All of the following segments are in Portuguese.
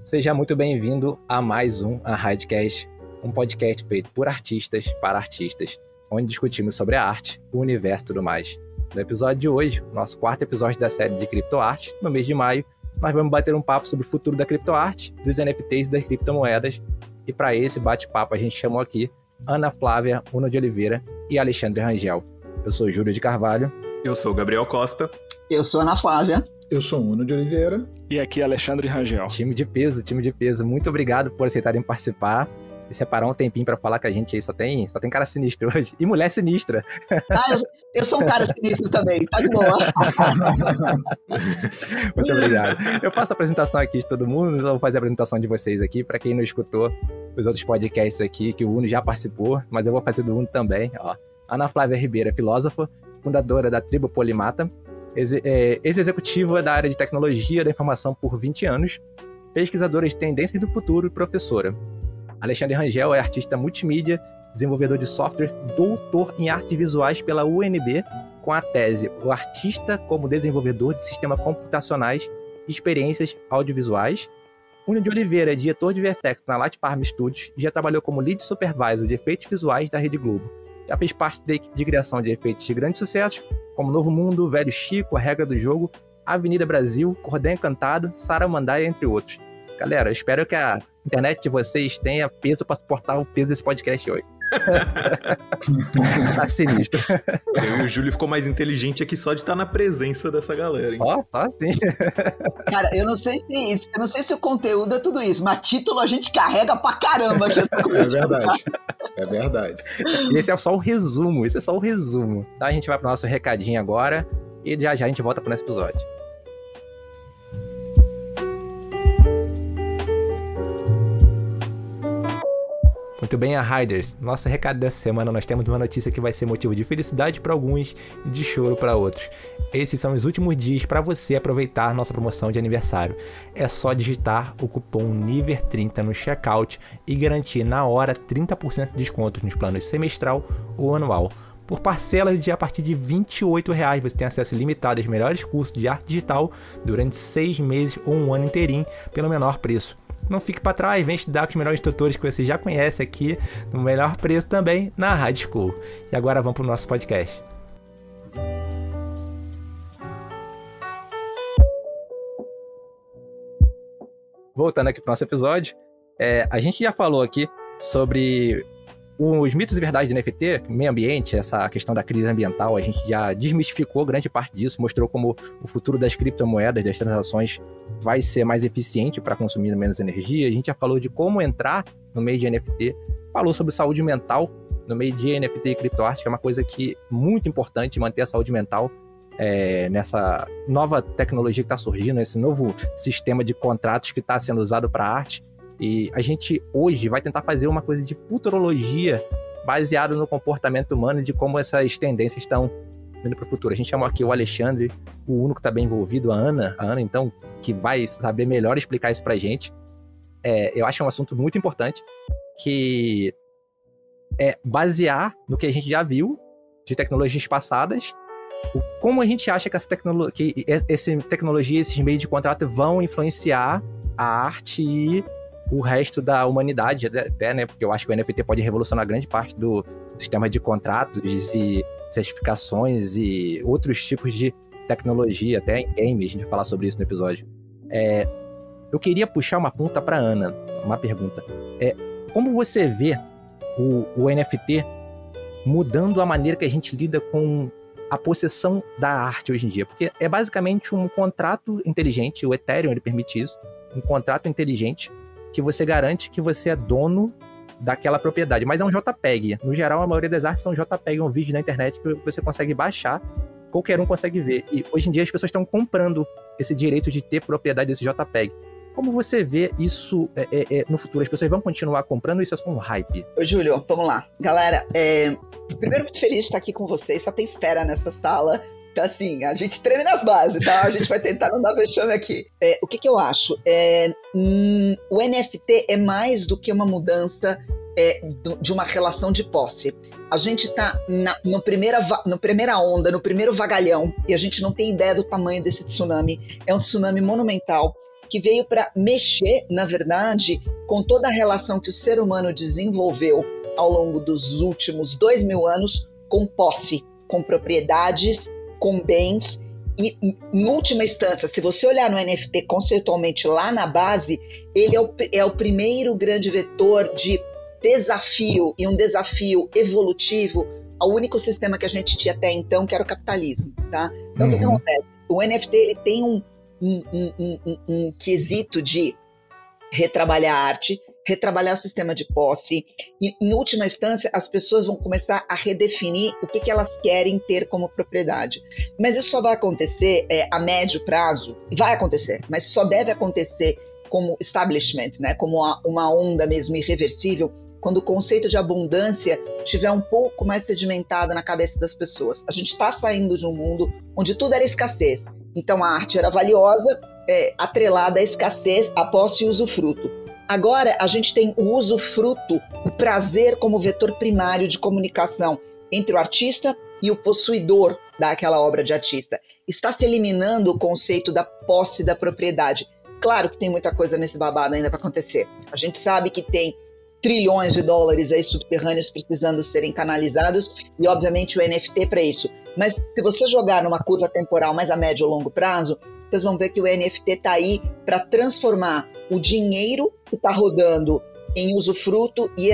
Seja muito bem-vindo a mais um Arradcast, um podcast feito por artistas para artistas, onde discutimos sobre a arte, o universo e tudo mais. No episódio de hoje, nosso quarto episódio da série de criptoarte, no mês de maio, nós vamos bater um papo sobre o futuro da criptoarte, dos NFTs e das criptomoedas. E para esse bate-papo a gente chamou aqui Ana Flávia Uno de Oliveira e Alexandre Rangel. Eu sou Júlio de Carvalho. Eu sou Gabriel Costa. Eu sou Ana Flávia. Eu sou Uno de Oliveira. E aqui é Alexandre Rangel. Time de peso. Muito obrigado por aceitarem participar e separar um tempinho pra falar com a gente aí. Só tem cara sinistro hoje. E mulher sinistra. Eu sou um cara sinistro também, tá de boa. Muito obrigado. Eu faço a apresentação aqui de todo mundo, vou fazer a apresentação de vocês aqui, pra quem não escutou os outros podcasts aqui, que o Uno já participou, mas eu vou fazer do Uno também. Ó. Ana Flávia Ribeira, filósofa, fundadora da Tribo Polimata, ex-executiva da área de tecnologia da informação por 20 anos, pesquisadora de tendências do futuro e professora. Alexandre Rangel é artista multimídia, desenvolvedor de software, doutor em artes visuais pela UNB, com a tese O Artista como Desenvolvedor de Sistemas Computacionais e Experiências Audiovisuais. Uno de Oliveira é diretor de VFX na Light Farm Studios e já trabalhou como lead supervisor de efeitos visuais da Rede Globo. Já fez parte da equipe de criação de efeitos de grandes sucessos, como Novo Mundo, Velho Chico, A Regra do Jogo, Avenida Brasil, Cordão Encantado, Saramandaia, entre outros. Galera, eu espero que a internet de vocês tenha peso para suportar o peso desse podcast hoje. Tá sinistro. Eu e o Júlio ficou mais inteligente aqui só de estar na presença dessa galera, hein? Só assim. Cara, eu não sei se o conteúdo é tudo isso, mas título a gente carrega pra caramba aqui. É verdade. E esse é só o resumo, Tá, a gente vai pro nosso recadinho agora e já a gente volta pro nosso episódio. Muito bem, Riders. Nosso recado dessa semana, nós temos uma notícia que vai ser motivo de felicidade para alguns e de choro para outros. Esses são os últimos dias para você aproveitar nossa promoção de aniversário. É só digitar o cupom NIVER30 no checkout e garantir na hora 30% de desconto nos planos semestral ou anual. Por parcelas de a partir de R$ 28,00, você tem acesso ilimitado aos melhores cursos de arte digital durante 6 meses ou um ano inteirinho pelo menor preço. Não fique para trás, vem estudar com os melhores tutores que você já conhece aqui, no melhor preço também, na Rádio School. E agora vamos para o nosso podcast. Voltando aqui para o nosso episódio, a gente já falou aqui sobre os mitos e verdades do NFT, meio ambiente, essa questão da crise ambiental, a gente já desmistificou grande parte disso, mostrou como o futuro das criptomoedas, das transações, vai ser mais eficiente para consumir menos energia. A gente já falou de como entrar no meio de NFT, falou sobre saúde mental no meio de NFT e criptoarte, que é uma coisa que é muito importante, manter a saúde mental nessa nova tecnologia que está surgindo, esse novo sistema de contratos que está sendo usado para arte. E a gente hoje vai tentar fazer uma coisa de futurologia baseada no comportamento humano e de como essas tendências estão indo para o futuro. A gente chamou aqui o Alexandre, o Uno que está bem envolvido, a Ana então, que vai saber melhor explicar isso para a gente. Eu acho um assunto muito importante, que é basear no que a gente já viu de tecnologias passadas, como a gente acha que essa tecnologia, esses meios de contrato vão influenciar a arte e o resto da humanidade, até, né? Porque eu acho que o NFT pode revolucionar grande parte do sistema de contratos e certificações e outros tipos de tecnologia, até em games, a gente vai falar sobre isso no episódio. Eu queria puxar uma ponta para Ana, uma pergunta. Como você vê o NFT mudando a maneira que a gente lida com a possessão da arte hoje em dia? Porque é basicamente um contrato inteligente, o Ethereum ele permite isso, um contrato inteligente que você garante que você é dono daquela propriedade, mas é um JPEG. No geral, a maioria das artes são JPEG, um vídeo na internet que você consegue baixar, qualquer um consegue ver. E hoje em dia as pessoas estão comprando esse direito de ter propriedade desse JPEG. Como você vê isso no futuro? As pessoas vão continuar comprando? Isso é só um hype? Ô, Júlio, vamos lá. Galera, primeiro muito feliz de estar aqui com vocês. Só tem fera nessa sala. Então, assim, a gente treme nas bases, tá? A gente vai tentar não dar vexame aqui. O que eu acho? O NFT é mais do que uma mudança de uma relação de posse. A gente está na primeira onda, no primeiro vagalhão, e a gente não tem ideia do tamanho desse tsunami. É um tsunami monumental. que veio para mexer, na verdade, com toda a relação que o ser humano desenvolveu ao longo dos últimos 2000 anos com posse, com propriedades, com bens. E, em última instância, se você olhar no NFT conceitualmente lá na base, ele é o primeiro grande vetor de desafio, e um desafio evolutivo ao único sistema que a gente tinha até então, que era o capitalismo, tá? Então, o que acontece? O NFT ele tem um quesito de retrabalhar a arte, retrabalhar o sistema de posse, e, em última instância, as pessoas vão começar a redefinir o que elas querem ter como propriedade. Mas isso só vai acontecer a médio prazo, vai acontecer, mas só deve acontecer como establishment, né? Como uma onda mesmo irreversível, quando o conceito de abundância estiver um pouco mais sedimentado na cabeça das pessoas. A gente está saindo de um mundo onde tudo era escassez, então a arte era valiosa, atrelada à escassez, a posse e usufruto. Agora a gente tem o usufruto, o prazer como vetor primário de comunicação entre o artista e o possuidor daquela obra de artista. Está se eliminando o conceito da posse da propriedade. Claro que tem muita coisa nesse babado ainda para acontecer. A gente sabe que tem trilhões de dólares aí subterrâneos precisando serem canalizados e, obviamente, o NFT para isso. Mas se você jogar numa curva temporal mais a médio ou longo prazo, vocês vão ver que o NFT está aí para transformar o dinheiro que está rodando em usufruto e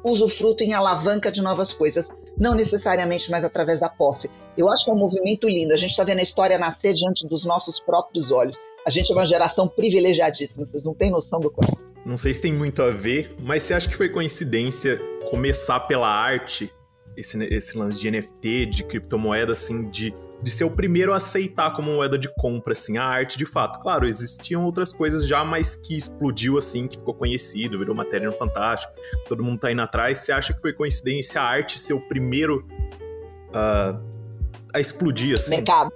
usufruto em alavanca de novas coisas, não necessariamente mais através da posse. Eu acho que é um movimento lindo. A gente está vendo a história nascer diante dos nossos próprios olhos. A gente é uma geração privilegiadíssima, vocês não têm noção do quanto. Não sei se tem muito a ver, mas você acha que foi coincidência começar pela arte, esse lance de NFT, de criptomoeda, assim, de ser o primeiro a aceitar como moeda de compra, assim, a arte de fato? Claro, existiam outras coisas já, mas que explodiu, assim, que ficou conhecido, virou matéria no Fantástico, todo mundo tá indo atrás. Você acha que foi coincidência a arte ser o primeiro a explodir, assim? Mercado.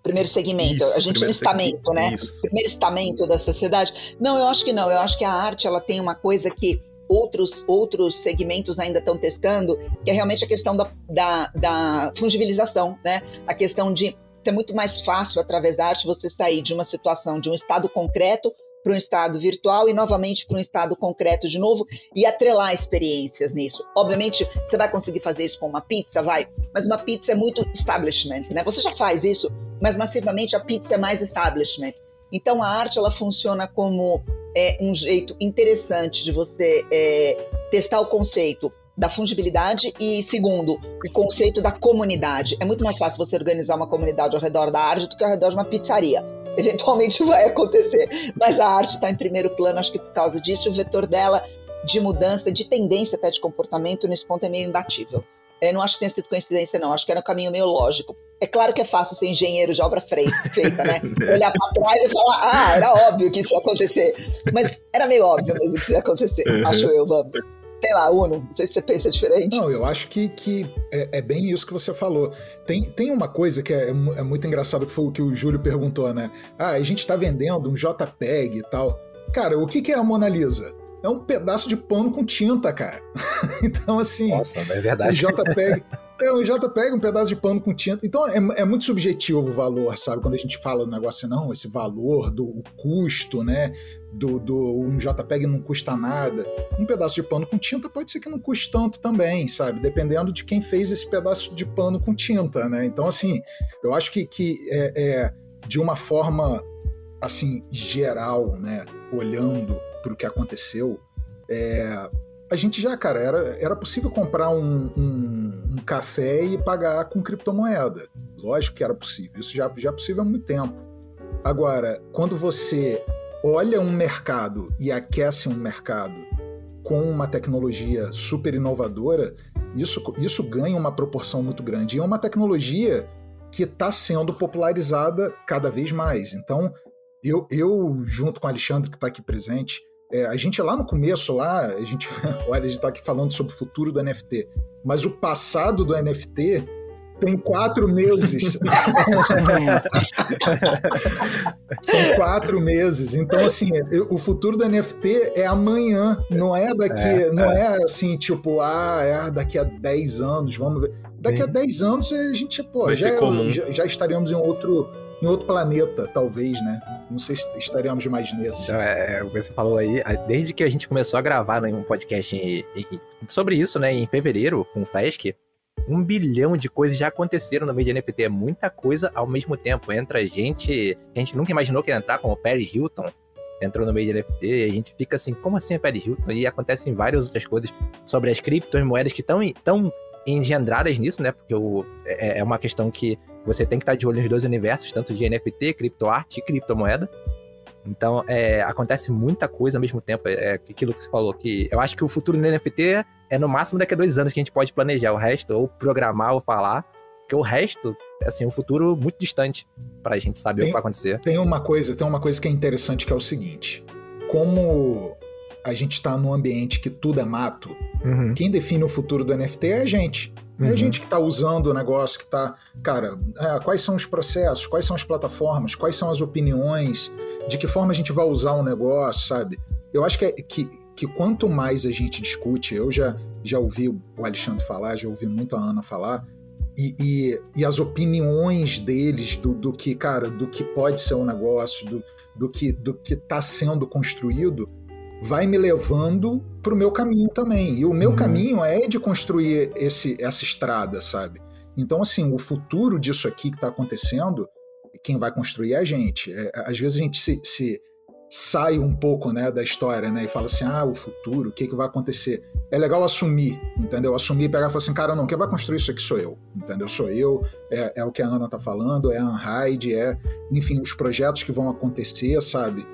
Primeiro segmento, Isso, a gente no estamento, né? Isso. Primeiro estamento da sociedade. Não, eu acho que não. Eu acho que a arte ela tem uma coisa que outros segmentos ainda estão testando, que é realmente a questão da fungibilização, né? A questão de ser muito mais fácil, através da arte, você sair de uma situação, de um estado concreto para um estado virtual e novamente para um estado concreto de novo e atrelar experiências nisso. Obviamente, você vai conseguir fazer isso com uma pizza, vai, mas uma pizza é muito establishment, né? Você já faz isso, mas massivamente a pizza é mais establishment. Então a arte ela funciona como um jeito interessante de você testar o conceito da fungibilidade e, segundo, o conceito da comunidade. É muito mais fácil você organizar uma comunidade ao redor da arte do que ao redor de uma pizzaria. Eventualmente vai acontecer, mas a arte está em primeiro plano, acho que por causa disso o vetor dela de mudança, de tendência até de comportamento nesse ponto é meio imbatível. Eu não acho que tenha sido coincidência não, acho que era um caminho meio lógico. É claro que é fácil ser engenheiro de obra feita, né? Olhar para trás e falar, era óbvio que isso ia acontecer, mas era meio óbvio mesmo que isso ia acontecer, acho eu, vamos. Sei lá, Uno, não sei se você pensa diferente. Não, eu acho que é bem isso que você falou. Tem uma coisa que é muito engraçado, que foi o que o Júlio perguntou, né? A gente tá vendendo um JPEG e tal. Cara, o que é a Mona Lisa? É um pedaço de pano com tinta, cara. Então, assim... Nossa, é verdade. Um JPEG, um pedaço de pano com tinta. Então, é muito subjetivo o valor, sabe? Quando a gente fala do negócio, não, esse valor, do custo, né? Um JPEG não custa nada. Um pedaço de pano com tinta pode ser que não custe tanto também, sabe? Dependendo de quem fez esse pedaço de pano com tinta, né? Então, assim, eu acho que de uma forma, assim, geral, né? Olhando para o que aconteceu, a gente já, cara, era possível comprar um café e pagar com criptomoeda. Lógico que era possível, isso já é possível há muito tempo. Agora, quando você olha um mercado e aquece um mercado com uma tecnologia super inovadora, isso ganha uma proporção muito grande. E é uma tecnologia que está sendo popularizada cada vez mais. Então, eu junto com o Alexandre, que está aqui presente, a gente lá no começo, a gente está aqui falando sobre o futuro do NFT, mas o passado do NFT tem 4 meses. São 4 meses. Então, assim, o futuro do NFT é amanhã, não é daqui, não é assim, tipo, daqui a 10 anos, vamos ver. Daqui a 10 anos a gente, já estaríamos em outro em outro planeta, talvez, né? Não sei se estaríamos mais nesse. Você falou aí, desde que a gente começou a gravar um podcast sobre isso, né, em fevereiro, com o FESC, 1 bilhão de coisas já aconteceram no meio de NFT. É muita coisa ao mesmo tempo. Entra gente que a gente nunca imaginou que ia entrar, como o Perry Hilton, entrou no meio de NFT, e a gente fica assim, como assim é Perry Hilton? E acontecem várias outras coisas sobre as criptomoedas que estão engendradas nisso, né? Porque é uma questão que você tem que estar de olho nos dois universos, tanto de NFT, criptoarte e criptomoeda. Então, acontece muita coisa ao mesmo tempo. Aquilo que você falou, que eu acho que o futuro do NFT é no máximo daqui a 2 anos que a gente pode planejar. O resto, ou programar, ou falar. Porque o resto, assim, um futuro muito distante pra gente saber o que vai acontecer. Tem uma coisa que é interessante, que é o seguinte. Como a gente tá num ambiente que tudo é mato, quem define o futuro do NFT é a gente. É a gente que está usando o negócio, que está... Cara, quais são os processos, quais são as plataformas, quais são as opiniões, de que forma a gente vai usar o negócio, sabe? Eu acho que quanto mais a gente discute, eu já ouvi o Alexandre falar, já ouvi muito a Ana falar, e as opiniões deles do que, cara, do que pode ser o negócio, do que está sendo construído, vai me levando pro meu caminho também. E o meu caminho é de construir essa estrada, sabe? Então, assim, o futuro disso aqui que está acontecendo, quem vai construir é a gente. Às vezes a gente se sai um pouco, né, da história, né, e fala assim, o futuro, o que vai acontecer? É legal assumir, entendeu? Assumir e pegar e falar assim, cara, não, quem vai construir isso aqui sou eu, entendeu? Sou eu, é o que a Ana tá falando, é a Unhide, enfim, os projetos que vão acontecer, sabe?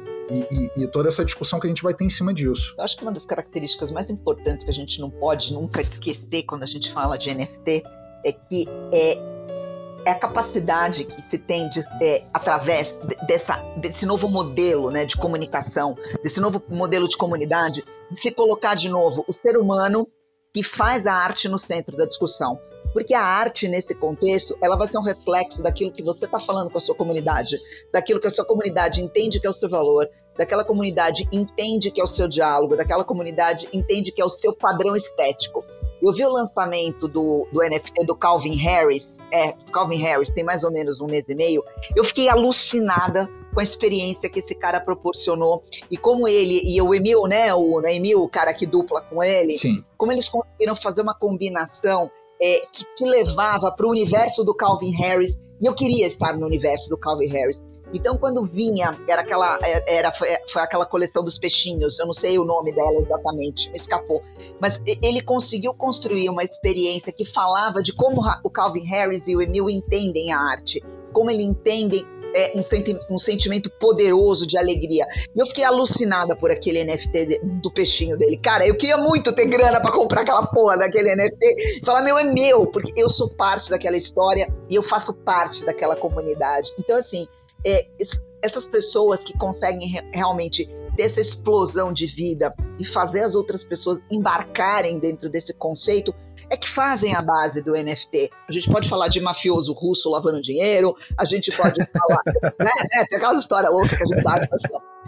E toda essa discussão que a gente vai ter em cima disso. Eu acho que uma das características mais importantes que a gente não pode nunca esquecer quando a gente fala de NFT é que é a capacidade que se tem através desse novo modelo, né, de comunicação, desse novo modelo de comunidade, de se colocar de novo o ser humano que faz a arte no centro da discussão. Porque a arte, nesse contexto, ela vai ser um reflexo daquilo que você está falando com a sua comunidade, daquilo que a sua comunidade entende que é o seu valor, daquela comunidade entende que é o seu diálogo, daquela comunidade entende que é o seu padrão estético. Eu vi o lançamento do NFT do Calvin Harris, Calvin Harris tem mais ou menos 1 mês e meio, eu fiquei alucinada com a experiência que esse cara proporcionou e como ele e o Emil, né, o Emil, o cara que dupla com ele, sim, como eles conseguiram fazer uma combinação que levava para o universo do Calvin Harris, e eu queria estar no universo do Calvin Harris. Então, quando vinha, foi aquela coleção dos peixinhos, eu não sei o nome dela exatamente, me escapou, mas ele conseguiu construir uma experiência que falava de como o Calvin Harris e o Emil entendem a arte, como eles entendem um sentimento poderoso de alegria. E eu fiquei alucinada por aquele NFT do peixinho dele. Cara, eu queria muito ter grana pra comprar aquela porra daquele NFT e falar, é meu, porque eu sou parte daquela história e eu faço parte daquela comunidade. Então, assim, essas pessoas que conseguem realmente ter essa explosão de vida e fazer as outras pessoas embarcarem dentro desse conceito é que fazem a base do NFT. A gente pode falar de mafioso russo lavando dinheiro, a gente pode falar, tem aquela história louca que a gente sabe,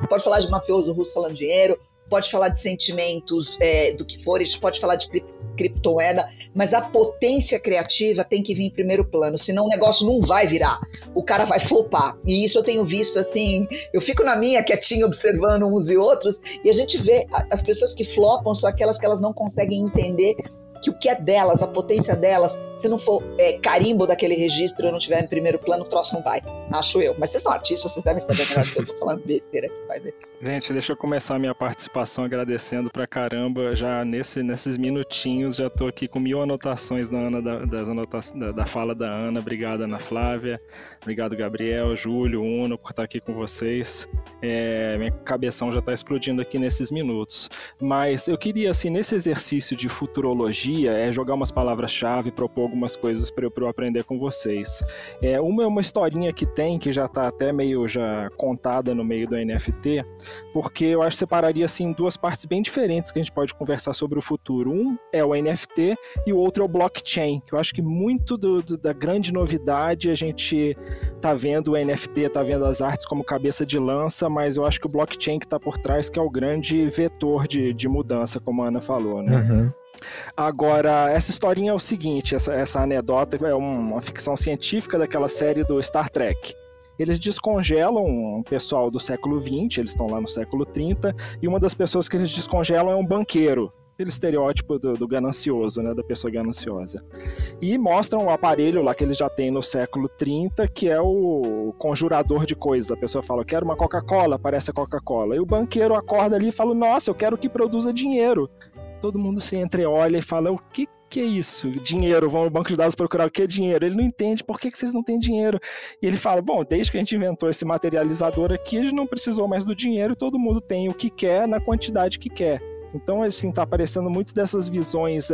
pode falar de mafioso russo lavando dinheiro, pode falar de sentimentos do que for, a gente pode falar de criptomoeda, mas a potência criativa tem que vir em primeiro plano, senão o negócio não vai virar, o cara vai flopar. E isso eu tenho visto, assim, eu fico na minha quietinha observando uns e outros, e a gente vê as pessoas que flopam são aquelas que elas não conseguem entender que o que é delas, a potência delas, se não for carimbo daquele registro e não tiver em primeiro plano, o troço não vai, acho eu. Mas vocês são artistas, vocês devem saber melhor que eu tô falando besteira aqui, vai ver. Gente, deixa eu começar a minha participação agradecendo pra caramba, já nesses minutinhos, já tô aqui com 1000 anotações da Ana, da fala da Ana. Obrigado, Ana Flávia, obrigado, Gabriel, Júlio, Uno, por estar aqui com vocês. Minha cabeção já tá explodindo aqui nesses minutos. Mas eu queria, assim, nesse exercício de futurologia, jogar umas palavras-chave, propor algumas coisas para eu aprender com vocês. Uma historinha que já tá até meio já contada no meio do NFT, porque eu acho que separaria assim em 2 partes bem diferentes que a gente pode conversar sobre o futuro. Um é o NFT e o outro é o blockchain, que eu acho que muito da grande novidade a gente tá vendo o NFT, tá vendo as artes como cabeça de lança, mas eu acho que o blockchain que tá por trás que é o grande vetor de mudança, como a Ana falou, né? Uhum. Agora, essa historinha é o seguinte, essa anedota é uma ficção científica daquela série do Star Trek. eles descongelam um pessoal do século XX, eles estão lá no século 30, e uma das pessoas que eles descongelam é um banqueiro, aquele estereótipo do ganancioso, né, da pessoa gananciosa. E mostram o aparelho lá que eles já têm no século 30, que é o conjurador de coisas. A pessoa fala, eu quero uma Coca-Cola, aparece a Coca-Cola. E o banqueiro acorda ali e fala, nossa, eu quero que produza dinheiro. Todo mundo se entreolha e fala, o que é isso? Dinheiro, vão no banco de dados procurar o que é dinheiro. Ele não entende, por que vocês não têm dinheiro? E ele fala, bom, desde que a gente inventou esse materializador aqui, a gente não precisou mais do dinheiro, todo mundo tem o que quer na quantidade que quer. Então, assim, tá aparecendo muito dessas visões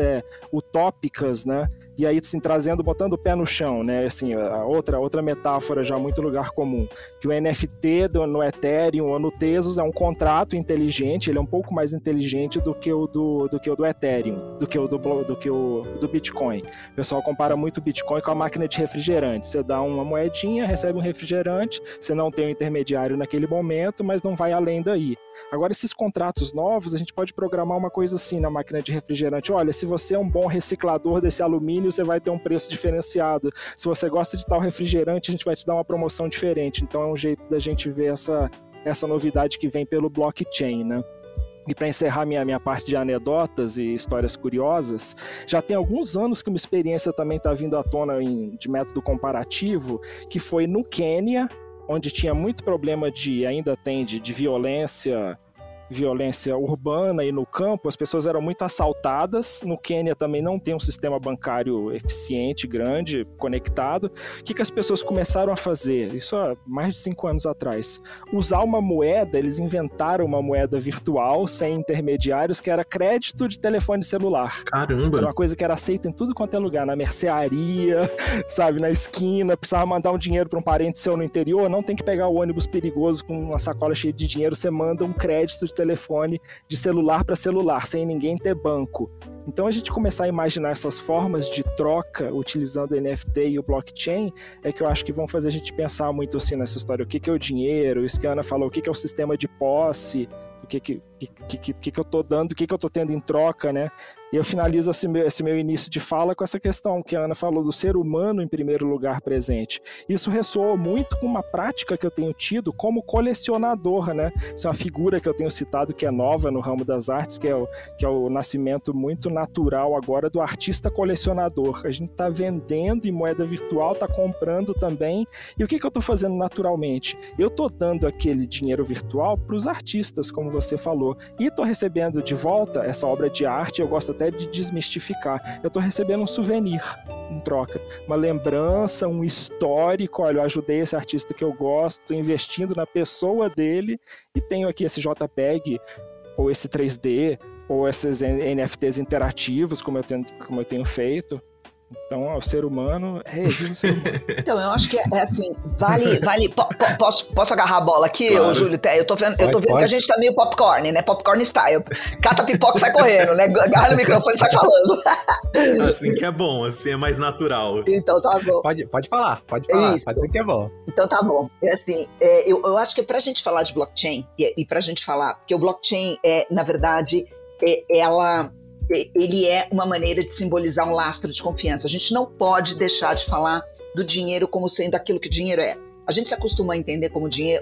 utópicas, né? E aí, assim, botando o pé no chão, né? Assim, a outra metáfora já muito lugar comum, que o NFT no Ethereum ou no Tezos é um contrato inteligente, ele é um pouco mais inteligente do que o do Ethereum, do que o do Bitcoin. O pessoal compara muito o Bitcoin com a máquina de refrigerante. Você dá uma moedinha, recebe um refrigerante, você não tem um intermediário naquele momento, mas não vai além daí. Agora, esses contratos novos, a gente pode programar uma coisa assim na máquina de refrigerante. Olha, se você é um bom reciclador desse alumínio, você vai ter um preço diferenciado. Se você gosta de tal refrigerante, a gente vai te dar uma promoção diferente. Então, é um jeito da gente ver essa novidade que vem pelo blockchain, né? E para encerrar minha parte de anedotas e histórias curiosas, já tem alguns anos que uma experiência também está vindo à tona de método comparativo, que foi no Quênia, onde tinha muito problema ainda tem de violência urbana e no campo, as pessoas eram muito assaltadas. No Quênia também não tem um sistema bancário eficiente, grande, conectado. O que as pessoas começaram a fazer? Isso há mais de 5 anos atrás. Usar uma moeda, eles inventaram uma moeda virtual, sem intermediários, que era crédito de telefone celular. Caramba! Era uma coisa que era aceita em tudo quanto é lugar, na mercearia, sabe, na esquina, precisava mandar um dinheiro para um parente seu no interior, não tem que pegar o ônibus perigoso com uma sacola cheia de dinheiro, você manda um crédito de telefone de celular para celular, sem ninguém ter banco. Então a gente começar a imaginar essas formas de troca utilizando o NFT e o blockchain é que eu acho que vão fazer a gente pensar muito assim nessa história. O que é o dinheiro? Isso que a Ana falou, o que é o sistema de posse? O que eu tô dando, o que eu tô tendo em troca, né? E eu finalizo esse meu início de fala com essa questão que a Ana falou do ser humano em primeiro lugar presente. Isso ressoou muito com uma prática que eu tenho tido como colecionador, né? Isso é uma figura que eu tenho citado que é nova no ramo das artes, que é o nascimento muito natural agora do artista colecionador. A gente está vendendo em moeda virtual, está comprando também. E o que eu estou fazendo naturalmente? Eu estou dando aquele dinheiro virtual para os artistas, como você falou, e estou recebendo de volta essa obra de arte. Eu gosto até de desmistificar. Eu estou recebendo um souvenir em troca, uma lembrança, um histórico. Olha, eu ajudei esse artista que eu gosto, estou investindo na pessoa dele e tenho aqui esse JPEG ou esse 3D ou esses NFTs interativos como eu tenho feito. Então, o ser humano revive o ser humano. Então, eu acho que é assim, vale. Posso agarrar a bola aqui, claro. Ô, Júlio? Eu tô vendo que a gente tá meio popcorn, né? Popcorn style. Cata a pipoca e sai correndo, né? Agarra no microfone e sai falando. Assim que é bom, assim é mais natural. Então tá bom. Pode falar, pode dizer que é bom. Então tá bom. Assim, eu acho que pra gente falar de blockchain, e pra gente falar, porque o blockchain na verdade, ele é uma maneira de simbolizar um lastro de confiança. A gente não pode deixar de falar do dinheiro como sendo aquilo que o dinheiro é. A gente se acostuma a entender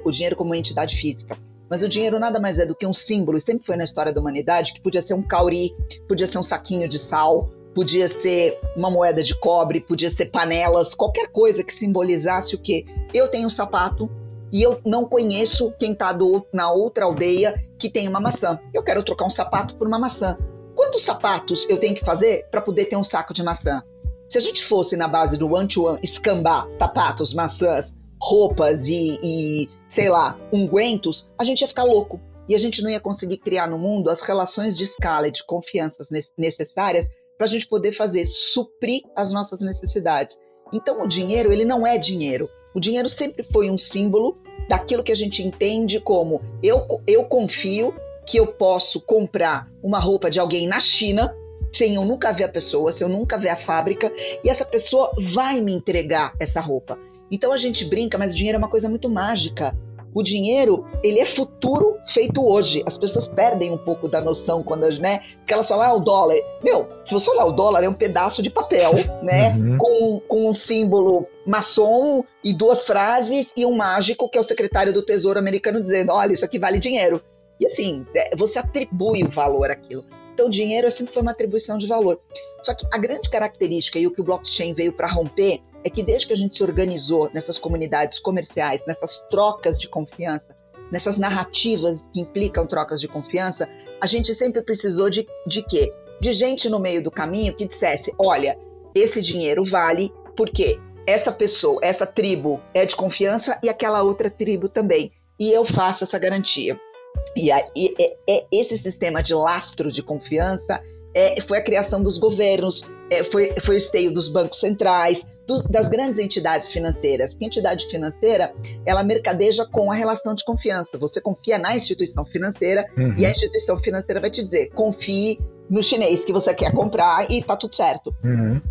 o dinheiro como uma entidade física, mas o dinheiro nada mais é do que um símbolo, e sempre foi na história da humanidade, que podia ser um cauri, podia ser um saquinho de sal, podia ser uma moeda de cobre, podia ser panelas, qualquer coisa que simbolizasse o quê? Eu tenho um sapato e eu não conheço quem está na outra aldeia que tem uma maçã. Eu quero trocar um sapato por uma maçã. Quantos sapatos eu tenho que fazer para poder ter um saco de maçã? Se a gente fosse na base do one-to-one, escambar sapatos, maçãs, roupas e sei lá, ungüentos, a gente ia ficar louco. E a gente não ia conseguir criar no mundo as relações de escala e de confiança necessárias para a gente poder suprir as nossas necessidades. Então o dinheiro, ele não é dinheiro. O dinheiro sempre foi um símbolo daquilo que a gente entende como eu confio que eu posso comprar uma roupa de alguém na China, sem eu nunca ver a pessoa, sem eu nunca ver a fábrica, e essa pessoa vai me entregar essa roupa. Então a gente brinca, mas o dinheiro é uma coisa muito mágica. O dinheiro, ele é futuro feito hoje. As pessoas perdem um pouco da noção quando, né? Porque elas falam, o dólar. Meu, se você olhar o dólar, é um pedaço de papel, né? Com um símbolo maçom e 2 frases e um mágico que é o secretário do Tesouro americano dizendo, olha, isso aqui vale dinheiro. E assim, você atribui o valor àquilo. Então, o dinheiro sempre foi uma atribuição de valor. Só que a grande característica e o que o blockchain veio para romper é que desde que a gente se organizou nessas comunidades comerciais, nessas trocas de confiança, nessas narrativas que implicam trocas de confiança, a gente sempre precisou de quê? De gente no meio do caminho que dissesse, olha, esse dinheiro vale porque essa pessoa, essa tribo é de confiança e aquela outra tribo também. E eu faço essa garantia. E aí, esse sistema de lastro de confiança foi a criação dos governos, foi o esteio dos bancos centrais, das grandes entidades financeiras. Porque a entidade financeira, ela mercadeja com a relação de confiança. Você confia na instituição financeira e a instituição financeira vai te dizer, confie no chinês que você quer comprar e tá tudo certo.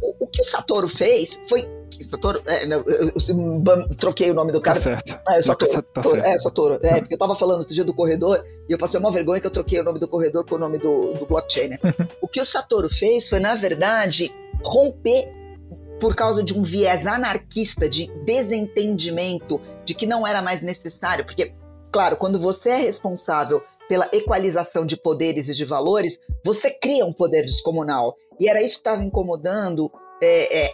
O que o Satoru fez foi... Satoru, eu troquei o nome do cara. Tá certo. Satoru. Porque eu tava falando outro dia do corredor e eu passei uma vergonha que eu troquei o nome do corredor com o nome do blockchain, né? O que o Satoru fez foi, na verdade, romper por causa de um viés anarquista de desentendimento de que não era mais necessário, porque, claro, quando você é responsável pela equalização de poderes e de valores, você cria um poder descomunal. E era isso que estava incomodando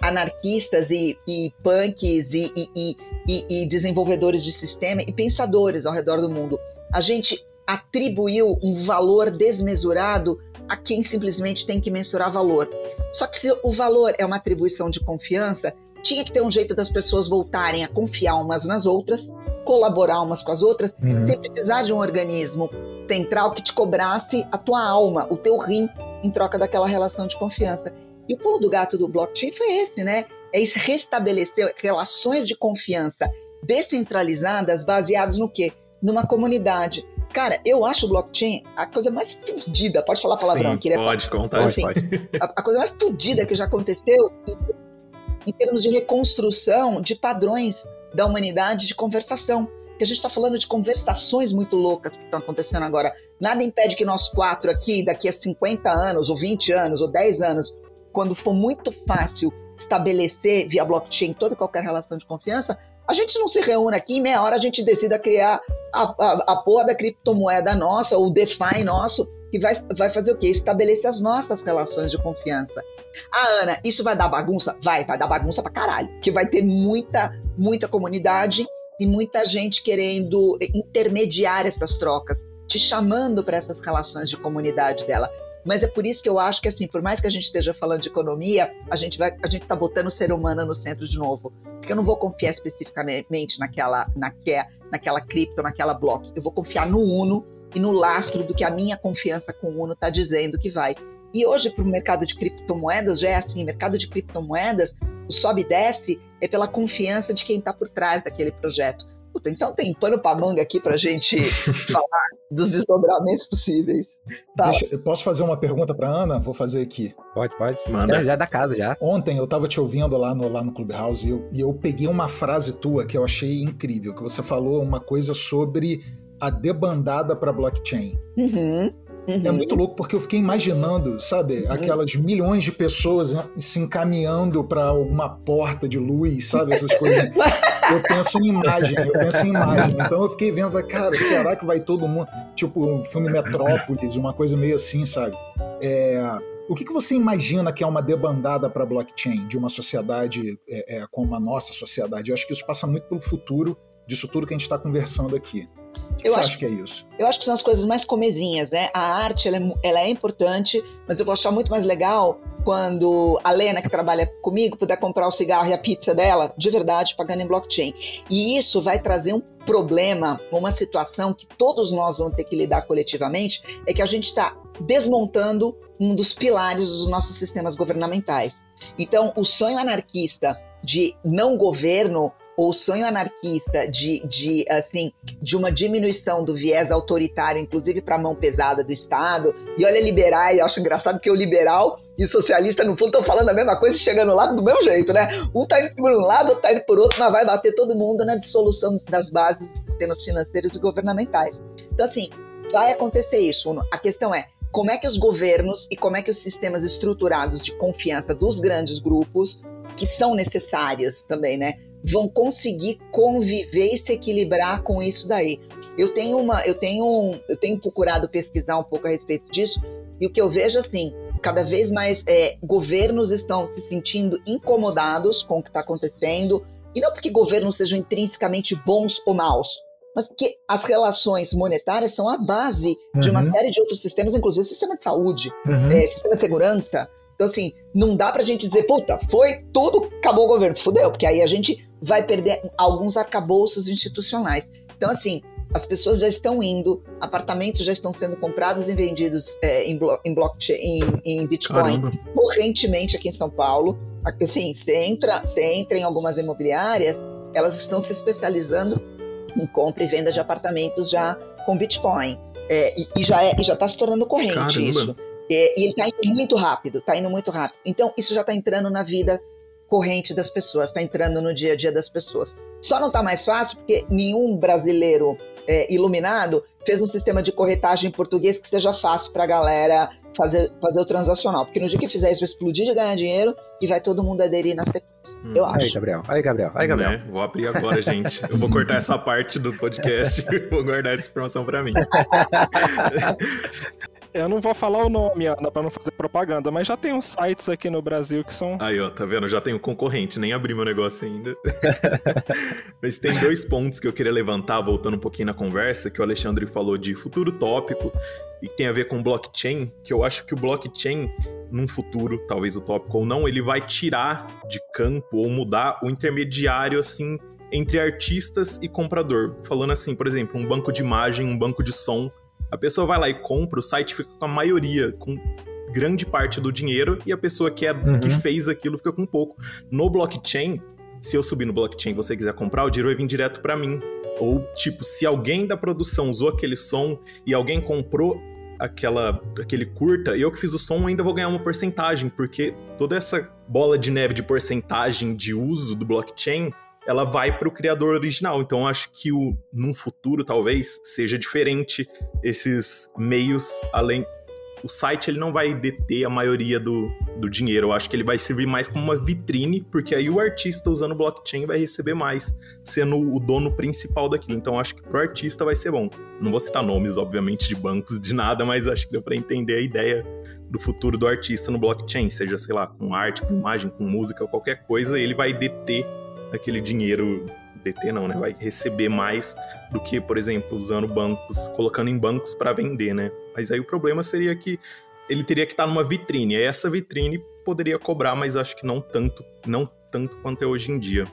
anarquistas e punks e desenvolvedores de sistema e pensadores ao redor do mundo. A gente atribuiu um valor desmesurado a quem simplesmente tem que mensurar valor. Só que se o valor é uma atribuição de confiança, tinha que ter um jeito das pessoas voltarem a confiar umas nas outras, colaborar umas com as outras, sem precisar de um organismo central que te cobrasse a tua alma, o teu rim, em troca daquela relação de confiança. E o pulo do gato do blockchain foi esse, né? É isso, restabelecer relações de confiança descentralizadas baseadas no quê? Numa comunidade. Cara, eu acho o blockchain a coisa mais fodida. Pode falar palavrão aqui, né? Pode contar. Assim, a coisa mais fodida que já aconteceu em termos de reconstrução de padrões da humanidade de conversação. Porque a gente está falando de conversações muito loucas que estão acontecendo agora. Nada impede que nós 4 aqui, daqui a 50 anos, ou 20 anos, ou 10 anos, quando for muito fácil estabelecer via blockchain toda e qualquer relação de confiança, a gente não se reúne aqui, em meia hora a gente decida criar a porra da criptomoeda nossa, ou o DeFi nosso, que vai fazer o quê? Estabelecer as nossas relações de confiança. Ana, isso vai dar bagunça? Vai dar bagunça pra caralho, que vai ter muita comunidade e muita gente querendo intermediar essas trocas, te chamando para essas relações de comunidade dela. Mas é por isso que eu acho que, assim, por mais que a gente esteja falando de economia, a gente tá botando o ser humano no centro de novo. Porque eu não vou confiar especificamente naquela cripto, naquela block. Eu vou confiar no Uno e no lastro do que a minha confiança com o Uno está dizendo que vai. E hoje, para o mercado de criptomoedas, já é assim, mercado de criptomoedas, o sobe e desce é pela confiança de quem está por trás daquele projeto. Puta, então tem pano pra manga aqui pra gente falar dos desdobramentos possíveis. Tá. Eu posso fazer uma pergunta pra Ana? Vou fazer aqui. Pode. Manda. Já é da casa, já. Ontem eu tava te ouvindo lá no Clubhouse e eu peguei uma frase tua que eu achei incrível, que você falou uma coisa sobre a debandada pra blockchain. É muito louco porque eu fiquei imaginando, sabe, aquelas milhões de pessoas se encaminhando para alguma porta de luz, sabe, essas coisas. Eu penso em imagem. Então eu fiquei vendo, cara, será que vai todo mundo, tipo um filme Metrópolis, uma coisa meio assim, sabe? O que você imagina que é uma debandada para blockchain de uma sociedade como a nossa sociedade? Eu acho que isso passa muito pelo futuro disso tudo que a gente está conversando aqui. O que você acha que é isso? Eu acho que são as coisas mais comezinhas, né? A arte, ela é importante, mas eu vou achar muito mais legal quando a Lena, que trabalha comigo, puder comprar o cigarro e a pizza dela, de verdade, pagando em blockchain. E isso vai trazer um problema, uma situação que todos nós vamos ter que lidar coletivamente, é que a gente está desmontando um dos pilares dos nossos sistemas governamentais. Então, o sonho anarquista de não governo ou sonho anarquista de uma diminuição do viés autoritário, inclusive para a mão pesada do Estado. E olha, liberal, eu acho engraçado porque o liberal e o socialista, no fundo, estão falando a mesma coisa e chegando lá do mesmo jeito, né? Um tá indo por um lado, outro tá indo por outro, mas vai bater todo mundo na dissolução das bases dos sistemas financeiros e governamentais. Então, assim, vai acontecer isso. A questão é, como é que os governos e como é que os sistemas estruturados de confiança dos grandes grupos, que são necessários também, né, vão conseguir conviver e se equilibrar com isso daí. Eu tenho procurado pesquisar um pouco a respeito disso, e o que eu vejo, assim, cada vez mais governos estão se sentindo incomodados com o que está acontecendo, e não porque governos sejam intrinsecamente bons ou maus, mas porque as relações monetárias são a base de uma série de outros sistemas, inclusive sistema de saúde, sistema de segurança. Então, assim, não dá pra gente dizer, puta, foi tudo, acabou o governo, fudeu, porque aí a gente vai perder alguns arcabouços institucionais. Então, assim, as pessoas já estão indo, apartamentos já estão sendo comprados e vendidos em blockchain, em Bitcoin, correntemente aqui em São Paulo. Assim, você entra em algumas imobiliárias, elas estão se especializando em compra e venda de apartamentos já com Bitcoin. E já está se tornando corrente. Caramba. Isso. E ele está indo muito rápido, Então, isso já está entrando na vida corrente das pessoas, está entrando no dia a dia das pessoas. Só não está mais fácil porque nenhum brasileiro iluminado fez um sistema de corretagem em português que seja fácil para a galera fazer o transacional. Porque no dia que fizer isso, vai explodir de ganhar dinheiro e vai todo mundo aderir na sequência. Eu acho. Aí, Gabriel. Vou abrir agora, gente. Eu vou cortar essa parte do podcast e vou guardar essa informação para mim. Eu não vou falar o nome, Ana, pra não fazer propaganda, mas já tem uns sites aqui no Brasil que são... Aí, ó, tá vendo? Já tenho concorrente, nem abri meu negócio ainda. Mas tem 2 pontos que eu queria levantar, voltando um pouquinho na conversa, que o Alexandre falou de futuro tópico e que tem a ver com blockchain, que eu acho que o blockchain, num futuro, talvez utópico ou não, ele vai tirar de campo ou mudar o intermediário, assim, entre artistas e comprador. Falando assim, por exemplo, um banco de imagem, um banco de som. A pessoa vai lá e compra, o site fica com a maioria, com grande parte do dinheiro, e a pessoa que fez aquilo fica com pouco. No blockchain, se eu subir no blockchain e você quiser comprar, o dinheiro vai vir direto pra mim. Ou, tipo, se alguém da produção usou aquele som e alguém comprou aquele curta, eu que fiz o som ainda vou ganhar uma porcentagem, porque toda essa bola de neve de porcentagem de uso do blockchain, ela vai para o criador original. Então, eu acho que num futuro, talvez, seja diferente esses meios, além... O site, ele não vai deter a maioria do dinheiro. Eu acho que ele vai servir mais como uma vitrine, porque aí o artista usando o blockchain vai receber mais, sendo o dono principal daquilo. Então, eu acho que pro artista vai ser bom. Não vou citar nomes, obviamente, de bancos, de nada, mas acho que deu para entender a ideia do futuro do artista no blockchain. Seja, sei lá, com arte, com imagem, com música, qualquer coisa, ele vai deter aquele dinheiro, deter não, né? Vai receber mais do que, por exemplo, usando bancos, colocando em bancos para vender, né? Mas aí o problema seria que ele teria que estar numa vitrine. Aí essa vitrine poderia cobrar, mas acho que não tanto quanto é hoje em dia.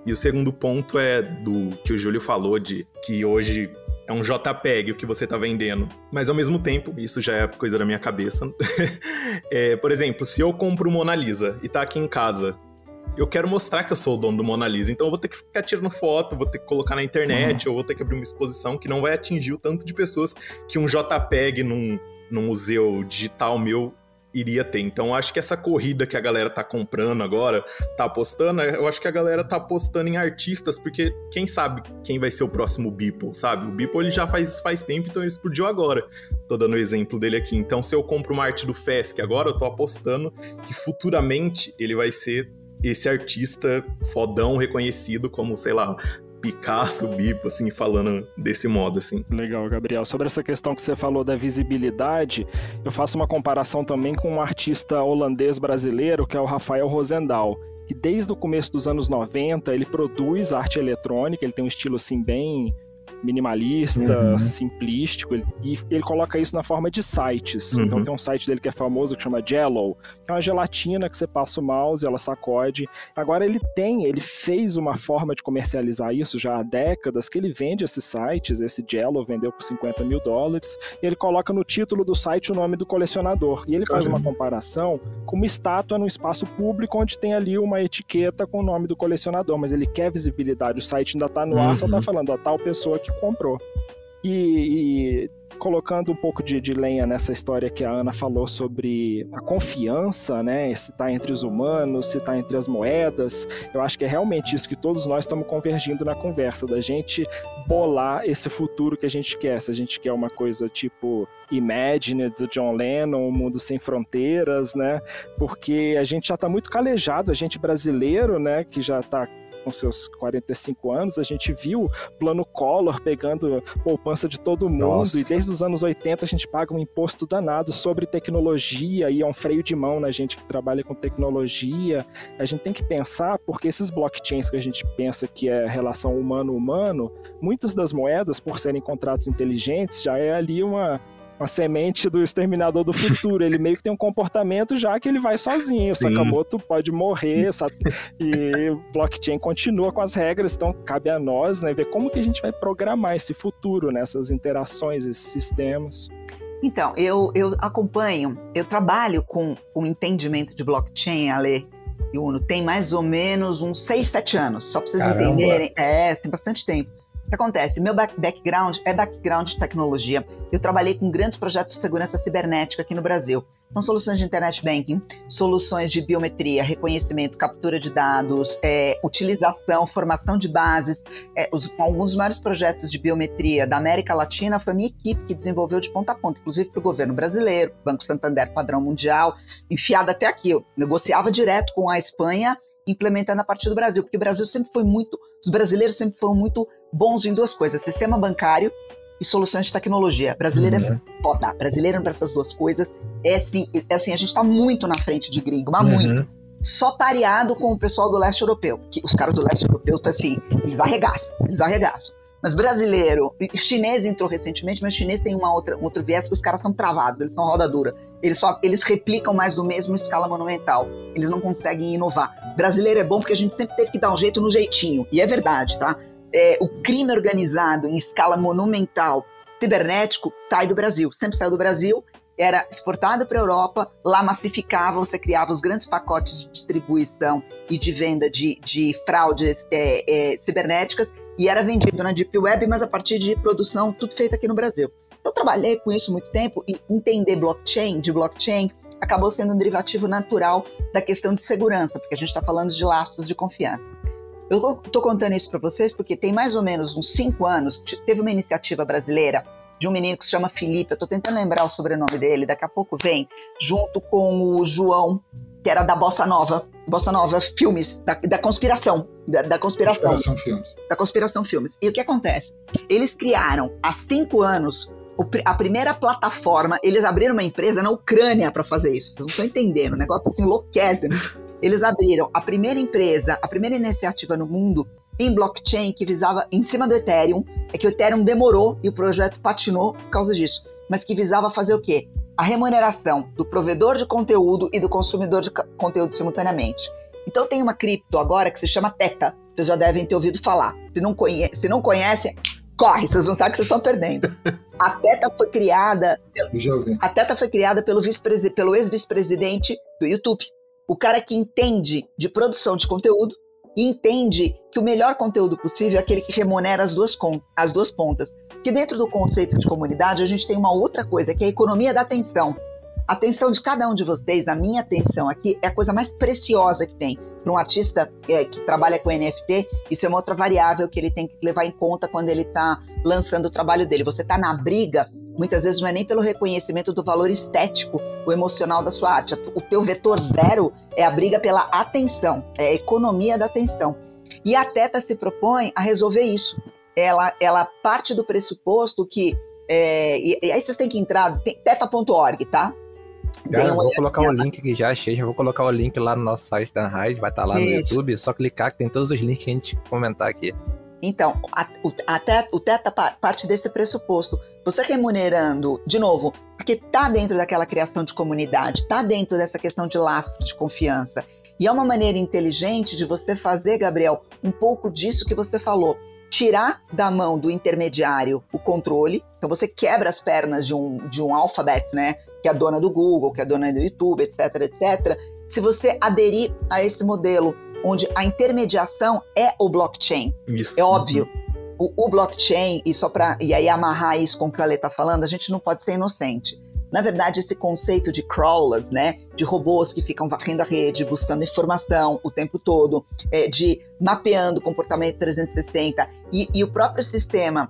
E o segundo ponto é do que o Júlio falou, de que hoje é um JPEG o que você tá vendendo. Mas ao mesmo tempo, isso já é coisa da minha cabeça. Por exemplo, se eu compro Mona Lisa e tá aqui em casa, eu quero mostrar que eu sou o dono do Mona Lisa, então eu vou ter que ficar tirando foto, vou ter que colocar na internet, ou vou ter que abrir uma exposição que não vai atingir o tanto de pessoas que um JPEG num museu digital meu iria ter. Então acho que essa corrida que a galera tá comprando agora, tá apostando, eu acho que a galera tá apostando em artistas, porque quem sabe quem vai ser o próximo Beeple, sabe? O Beeple ele já faz tempo, então ele explodiu agora. Tô dando o exemplo dele aqui. Então se eu compro uma arte do Fesc agora, eu tô apostando que futuramente ele vai ser esse artista fodão, reconhecido como, sei lá, Picasso, Beeple, assim, falando desse modo, assim. Legal, Gabriel. Sobre essa questão que você falou da visibilidade, eu faço uma comparação também com um artista holandês brasileiro, que é o Rafael Rosendaal, que desde o começo dos anos 90, ele produz arte eletrônica, ele tem um estilo, assim, bem minimalista, simplístico, e ele coloca isso na forma de sites. Então tem um site dele que é famoso, que chama Jello, que é uma gelatina que você passa o mouse e ela sacode. Agora ele fez uma forma de comercializar isso já há décadas, que ele vende esses sites. Esse Jello vendeu por $50 mil, e ele coloca no título do site o nome do colecionador, e ele faz uma comparação com uma estátua num espaço público onde tem ali uma etiqueta com o nome do colecionador, mas ele quer visibilidade, o site ainda tá no ar, só tá falando, tal pessoa que comprou. E colocando um pouco de lenha nessa história que a Ana falou sobre a confiança, né? Se está entre os humanos, se está entre as moedas, eu acho que é realmente isso que todos nós estamos convergindo na conversa, da gente bolar esse futuro que a gente quer. Se a gente quer uma coisa tipo Imagine, do John Lennon, um mundo sem fronteiras, né? Porque a gente já está muito calejado, a gente brasileiro, né? Que já está com seus 45 anos, a gente viu plano Collor pegando poupança de todo mundo, e desde os anos 80 a gente paga um imposto danado sobre tecnologia, e é um freio de mão na gente que trabalha com tecnologia. A gente tem que pensar, porque esses blockchains que a gente pensa que é relação humano-humano, muitas das moedas, por serem contratos inteligentes, já é ali uma semente do exterminador do futuro. Ele meio que tem um comportamento já que ele vai sozinho. O Sakamoto pode morrer, e o blockchain continua com as regras, então cabe a nós, né, ver como que a gente vai programar esse futuro, nessas interações, esses sistemas. Então, eu acompanho, eu trabalho com o entendimento de blockchain, Ale e Uno, tem mais ou menos uns 6, 7 anos, só para vocês entenderem. Tem bastante tempo. O que acontece? Meu background é background de tecnologia. Eu trabalhei com grandes projetos de segurança cibernética aqui no Brasil. São soluções de internet banking, soluções de biometria, reconhecimento, captura de dados, utilização, formação de bases. Alguns dos maiores projetos de biometria da América Latina foi a minha equipe que desenvolveu de ponta a ponta, inclusive para o governo brasileiro, Banco Santander, padrão mundial, enfiado até aqui. Eu negociava direto com a Espanha, implementando a partir do Brasil, porque o Brasil sempre foi muito, os brasileiros sempre foram muito bons em duas coisas, sistema bancário e soluções de tecnologia. Brasileiro é foda, brasileiro para essas duas coisas é assim, a gente está muito na frente de gringo, mas muito. Só pareado com o pessoal do leste europeu, que os caras do leste europeu, assim, eles arregaçam. Mas brasileiro, chinês entrou recentemente, mas chinês tem um outro viés que os caras são travados, eles são roda dura. Eles replicam mais do mesmo em escala monumental. Eles não conseguem inovar. Brasileiro é bom porque a gente sempre teve que dar um jeito no jeitinho. E é verdade, tá? O crime organizado em escala monumental, cibernético, sai do Brasil. Sempre saiu do Brasil, era exportado para a Europa, lá massificava, você criava os grandes pacotes de distribuição e de venda de fraudes cibernéticas, e era vendido na Deep Web, mas a partir de produção, tudo feito aqui no Brasil. Eu trabalhei com isso muito tempo, e entender blockchain acabou sendo um derivativo natural da questão de segurança, porque a gente está falando de lastros de confiança. Eu estou contando isso para vocês porque tem mais ou menos uns 5 anos, teve uma iniciativa brasileira de um menino que se chama Felipe, eu estou tentando lembrar o sobrenome dele, daqui a pouco vem, junto com o João, que era da Bossa Nova Filmes, da Conspiração. Da Conspiração Filmes. E o que acontece? Eles criaram, há 5 anos, a primeira plataforma, eles abriram uma empresa na Ucrânia para fazer isso. Vocês não estão entendendo, um negócio assim louquésimo. Eles abriram a primeira empresa, a primeira iniciativa no mundo em blockchain que visava, em cima do Ethereum, é que o Ethereum demorou e o projeto patinou por causa disso, mas que visava fazer o quê? A remuneração do provedor de conteúdo e do consumidor de conteúdo simultaneamente. Então tem uma cripto agora que se chama Theta, vocês já devem ter ouvido falar. Se não conhecem, corre, vocês não sabem que vocês estão perdendo. A Theta foi criada, pelo ex-vice-presidente do YouTube. O cara que entende de produção de conteúdo e entende que o melhor conteúdo possível é aquele que remunera as duas pontas. Que dentro do conceito de comunidade a gente tem uma outra coisa, que é a economia da atenção. A atenção de cada um de vocês, a minha atenção aqui, é a coisa mais preciosa que tem. Para um artista que trabalha com NFT, isso é uma outra variável que ele tem que levar em conta quando ele está lançando o trabalho dele. Você está na briga, muitas vezes não é nem pelo reconhecimento do valor estético ou emocional da sua arte. O teu vetor zero é a briga pela atenção, é a economia da atenção. E a Theta se propõe a resolver isso. Ela parte do pressuposto que... e aí vocês têm que entrar... Theta.org, tá? Eu vou colocar o link que já achei, já vou colocar o link lá no nosso site da Raid, vai estar lá no YouTube, só clicar que tem todos os links que a gente comentar aqui. Então, o Teta parte desse pressuposto. Você remunerando, de novo, porque está dentro daquela criação de comunidade, está dentro dessa questão de lastro de confiança. E é uma maneira inteligente de você fazer, Gabriel, um pouco disso que você falou. Tirar da mão do intermediário o controle. Então você quebra as pernas de um Alphabet, né? Que é a dona do Google, que é a dona do YouTube, etc, etc. Se você aderir a esse modelo onde a intermediação é o blockchain. Isso. É óbvio. O blockchain, e aí amarrar isso com o que o Ale está falando, a gente não pode ser inocente. Na verdade, esse conceito de crawlers, né, de robôs que ficam varrendo a rede, buscando informação o tempo todo, de mapeando o comportamento 360, e o próprio sistema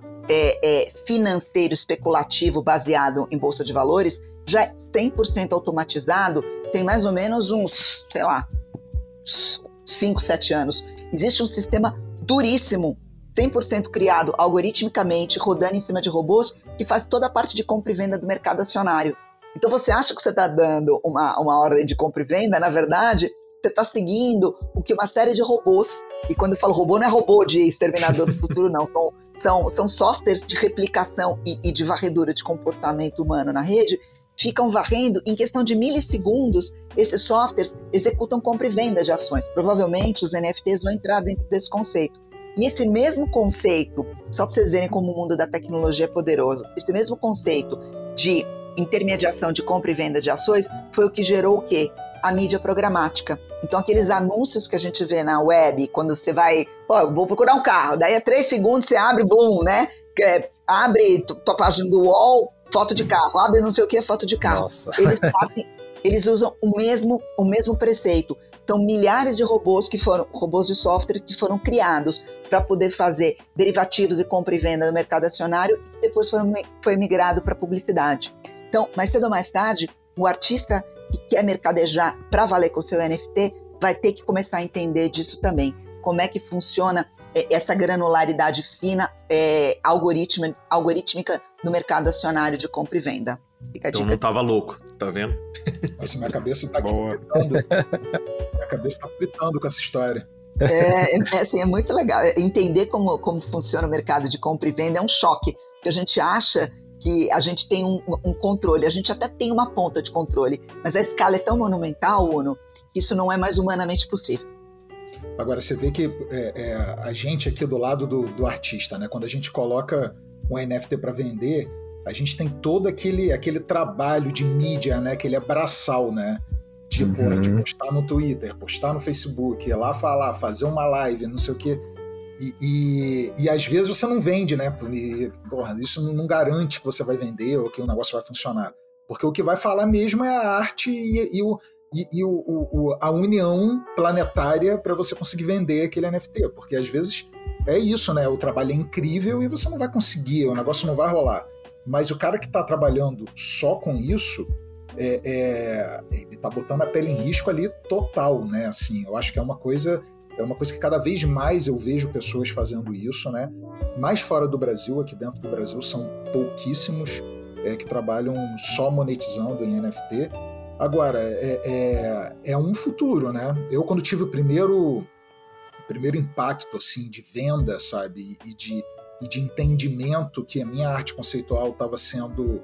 financeiro especulativo baseado em bolsa de valores, já é 100% automatizado, tem mais ou menos uns, 5, 7 anos. Existe um sistema duríssimo, 100% criado algoritmicamente, rodando em cima de robôs, que faz toda a parte de compra e venda do mercado acionário. Então você acha que você está dando uma ordem de compra e venda, na verdade, você está seguindo o que uma série de robôs, e quando eu falo robô, não é robô de Exterminador do Futuro, não, são softwares de replicação e de varredura de comportamento humano na rede, ficam varrendo, em questão de milissegundos, esses softwares executam compra e venda de ações. Provavelmente os NFTs vão entrar dentro desse conceito. E esse mesmo conceito, só para vocês verem como o mundo da tecnologia é poderoso, esse mesmo conceito de intermediação de compra e venda de ações foi o que gerou o quê? A mídia programática. Então aqueles anúncios que a gente vê na web, quando você vai, vou procurar um carro, daí a 3 segundos você abre, boom, né? Abre tua página do UOL, foto de carro, abre não sei o que, foto de carro. Nossa. Eles usam o mesmo preceito. São milhares de robôs de software que foram criados para poder fazer derivativos de compra e venda no mercado acionário e depois foi migrado para publicidade. Então, mais cedo ou mais tarde, o artista que quer mercadejar para valer com o seu NFT vai ter que começar a entender disso também. Como é que funciona essa granularidade fina algorítmica no mercado acionário de compra e venda. Fica a então dica. não tava louco, tá vendo? Nossa, minha cabeça tá aqui fritando. Minha cabeça tá fritando com essa história. É muito legal. Entender como funciona o mercado de compra e venda é um choque, porque a gente acha que a gente tem um controle, a gente até tem uma ponta de controle, mas a escala é tão monumental, Uno, que isso não é mais humanamente possível. Agora, você vê que a gente aqui do lado do artista, né? Quando a gente coloca um NFT para vender, a gente tem todo aquele trabalho de mídia, né? Aquele abraçal, né? De postar no Twitter, postar no Facebook, ir lá falar, fazer uma live, não sei o quê. E às vezes você não vende, né? Isso não garante que você vai vender ou que o negócio vai funcionar. Porque o que vai falar mesmo é a arte e a união planetária para você conseguir vender aquele NFT. Porque às vezes é isso, né? O trabalho é incrível e você não vai conseguir, o negócio não vai rolar. Mas o cara que está trabalhando só com isso, ele está botando a pele em risco ali total, né? Assim, eu acho que é uma coisa que cada vez mais eu vejo pessoas fazendo isso, né? Mais fora do Brasil, aqui dentro do Brasil, são pouquíssimos que trabalham só monetizando em NFT. Agora, é um futuro, né? Eu, quando tive o primeiro impacto, assim, de venda, sabe? E de entendimento que a minha arte conceitual estava sendo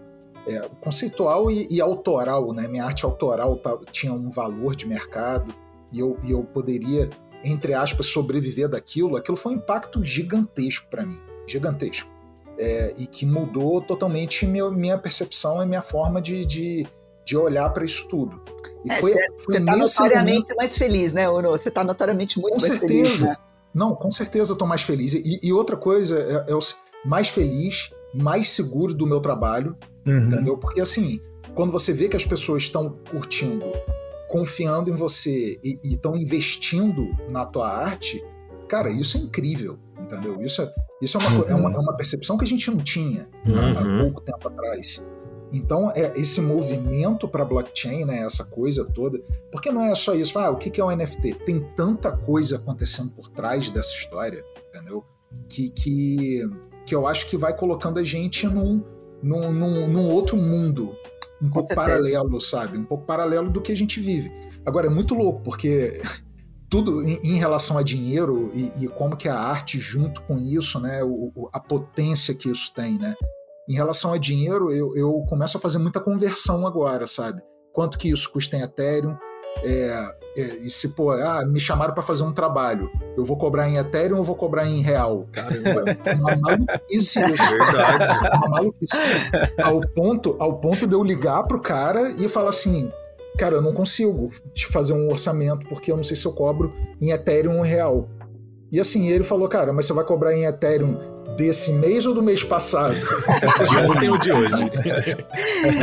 conceitual e autoral, né? Minha arte autoral tinha um valor de mercado e eu poderia, entre aspas, sobreviver daquilo. Aquilo foi um impacto gigantesco para mim, gigantesco. E que mudou totalmente minha percepção e minha forma de olhar para isso tudo. E foi você está notoriamente mais feliz, né, Uno? Você está notoriamente muito mais feliz. Né? Não, com certeza eu estou mais feliz. E outra coisa, mais feliz, mais seguro do meu trabalho, entendeu? Porque assim, quando você vê que as pessoas estão curtindo, confiando em você e estão investindo na tua arte, cara, isso é incrível, entendeu? Isso é uma percepção que a gente não tinha há pouco tempo atrás. Então, esse movimento para blockchain, né, essa coisa toda, porque não é só isso, o que é um NFT? Tem tanta coisa acontecendo por trás dessa história, entendeu? Que eu acho que vai colocando a gente num outro mundo, um pouco paralelo, sabe? Um pouco paralelo do que a gente vive. Agora, é muito louco, porque tudo em relação a dinheiro e como que a arte junto com isso, né, a potência que isso tem, né? Em relação a dinheiro, eu começo a fazer muita conversão agora, sabe? Quanto que isso custa em Ethereum? E se, me chamaram para fazer um trabalho, eu vou cobrar em Ethereum ou vou cobrar em real? Caramba, é uma maluquice isso. Verdade. É uma maluquice. Ao ponto de eu ligar pro cara e falar assim, cara, eu não consigo te fazer um orçamento porque eu não sei se eu cobro em Ethereum ou em real. E assim, ele falou, cara, mas você vai cobrar em Ethereum desse mês ou do mês passado? De ontem ou de hoje?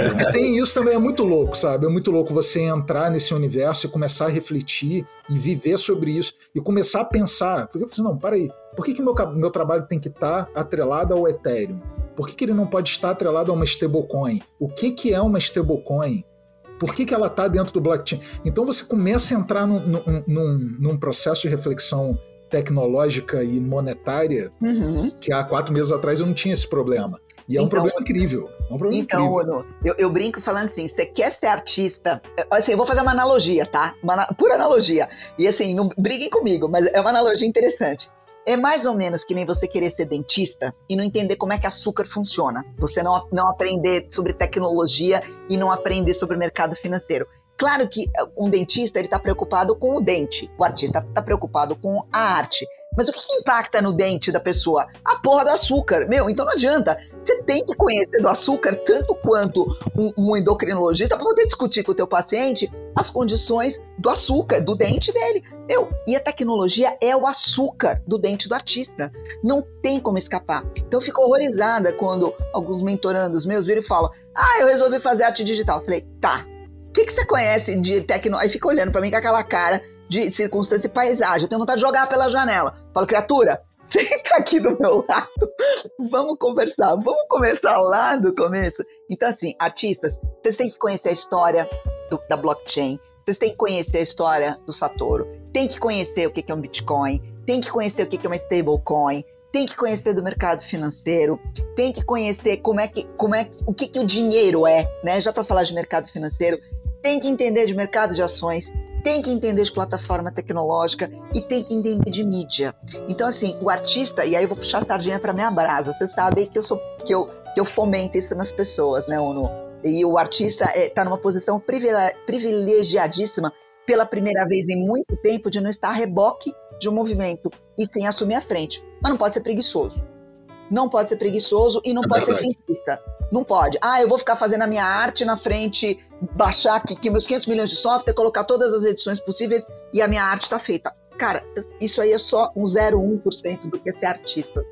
Porque tem isso também, é muito louco, sabe? É muito louco você entrar nesse universo e começar a refletir e viver sobre isso e começar a pensar, porque eu falei, não, para aí, por que meu trabalho tem que estar atrelado ao Ethereum? Por que ele não pode estar atrelado a uma stablecoin? O que é uma stablecoin? Por que ela está dentro do blockchain? Então você começa a entrar num processo de reflexão tecnológica e monetária que há 4 meses atrás eu não tinha esse problema. E é um problema incrível. Ono, eu brinco falando assim, você quer ser artista... Assim, eu vou fazer uma analogia, tá? Pura analogia. E assim, não briguem comigo, mas é uma analogia interessante. É mais ou menos que nem você querer ser dentista e não entender como é que açúcar funciona. Você não aprender sobre tecnologia e não aprender sobre o mercado financeiro. Claro que um dentista ele está preocupado com o dente, o artista está preocupado com a arte. Mas o que impacta no dente da pessoa? A porra do açúcar. Então não adianta. Você tem que conhecer do açúcar tanto quanto um endocrinologista para poder discutir com o teu paciente as condições do açúcar, do dente dele. E a tecnologia é o açúcar do dente do artista. Não tem como escapar. Então eu fico horrorizada quando alguns mentorandos meus viram e falam, eu resolvi fazer arte digital. Eu falei, tá. O que você conhece de tecnologia? Aí fica olhando para mim com aquela cara de circunstância e paisagem. Eu tenho vontade de jogar pela janela. Falo, criatura, senta aqui do meu lado. Vamos conversar. Vamos começar lá do começo. Então, assim, artistas, vocês têm que conhecer a história da blockchain. Vocês têm que conhecer a história do Satoru. Tem que conhecer o que é um Bitcoin. Tem que conhecer o que é uma stablecoin. Tem que conhecer do mercado financeiro. Tem que conhecer o que o dinheiro é, né? Já para falar de mercado financeiro. Tem que entender de mercado de ações, tem que entender de plataforma tecnológica e tem que entender de mídia. Então, assim, o artista, e aí eu vou puxar a sardinha para minha brasa, vocês sabem que eu fomento isso nas pessoas, né, Ono? E o artista está numa posição privilegiadíssima pela primeira vez em muito tempo de não estar a reboque de um movimento e sim assumir a frente. Mas não pode ser preguiçoso. Não pode ser preguiçoso e não pode ser simplista. Não pode. Eu vou ficar fazendo a minha arte na frente, baixar aqui meus 500 milhões de software, colocar todas as edições possíveis e a minha arte está feita. Cara, isso aí é só um 0,1% do que é ser artista.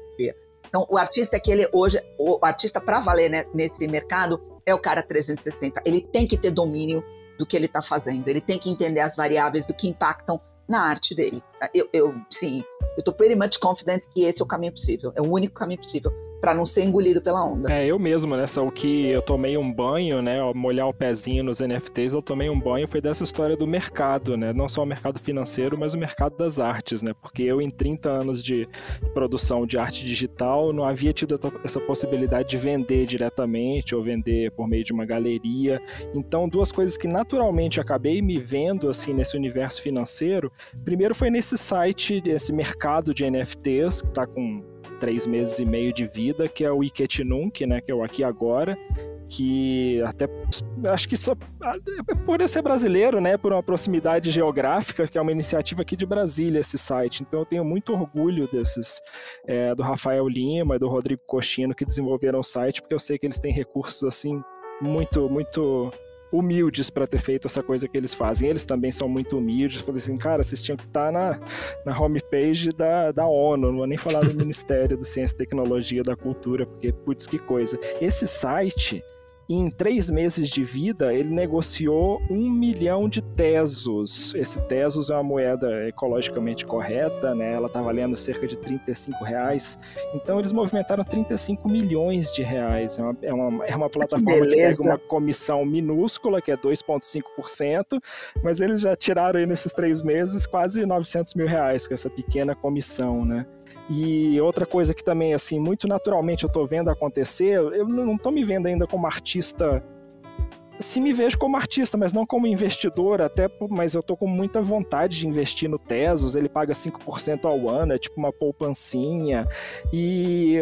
Então, o artista é aquele hoje, o artista para valer, né, nesse mercado é o cara 360. Ele tem que ter domínio do que ele está fazendo. Ele tem que entender as variáveis do que impactam na arte dele. Eu tô pretty much confident que esse é o caminho possível. É o único caminho possível para não ser engolido pela onda. Eu mesmo, né? O que eu tomei um banho, né? Ao molhar o pezinho nos NFTs, eu tomei um banho, foi dessa história do mercado, né? Não só o mercado financeiro, mas o mercado das artes, né? Porque eu, em 30 anos de produção de arte digital, não havia tido essa possibilidade de vender diretamente ou vender por meio de uma galeria. Então, 2 coisas que naturalmente acabei me vendo, assim, nesse universo financeiro. Primeiro foi nesse site, esse mercado de NFTs, que tá com 3 meses e meio de vida, que é o Iketinunk, né, que é o Aqui Agora, que até, acho que só por eu ser brasileiro, né, por uma proximidade geográfica, que é uma iniciativa aqui de Brasília, esse site, então eu tenho muito orgulho desses, do Rafael Lima e do Rodrigo Cochino, que desenvolveram o site, porque eu sei que eles têm recursos, assim, muito, muito humildes para ter feito essa coisa que eles fazem. Eles também são muito humildes. Falei assim, cara, vocês tinham que estar na homepage da ONU, não vou nem falar do Ministério da Ciência, Tecnologia e da Cultura, porque, putz, que coisa. Esse site, em 3 meses de vida, ele negociou 1 milhão de tesos. Esse tesos é uma moeda ecologicamente correta, né? Ela está valendo cerca de R$35. Então, eles movimentaram 35 milhões de reais. É uma plataforma que pega uma comissão minúscula, que é 2,5%, mas eles já tiraram aí nesses 3 meses quase R$900 mil com essa pequena comissão, né? E outra coisa que também, assim, muito naturalmente eu tô vendo acontecer, eu não tô me vendo ainda como artista se me vejo como artista, mas não como investidor, mas eu tô com muita vontade de investir no Tezos, ele paga 5% ao ano, é tipo uma poupancinha, e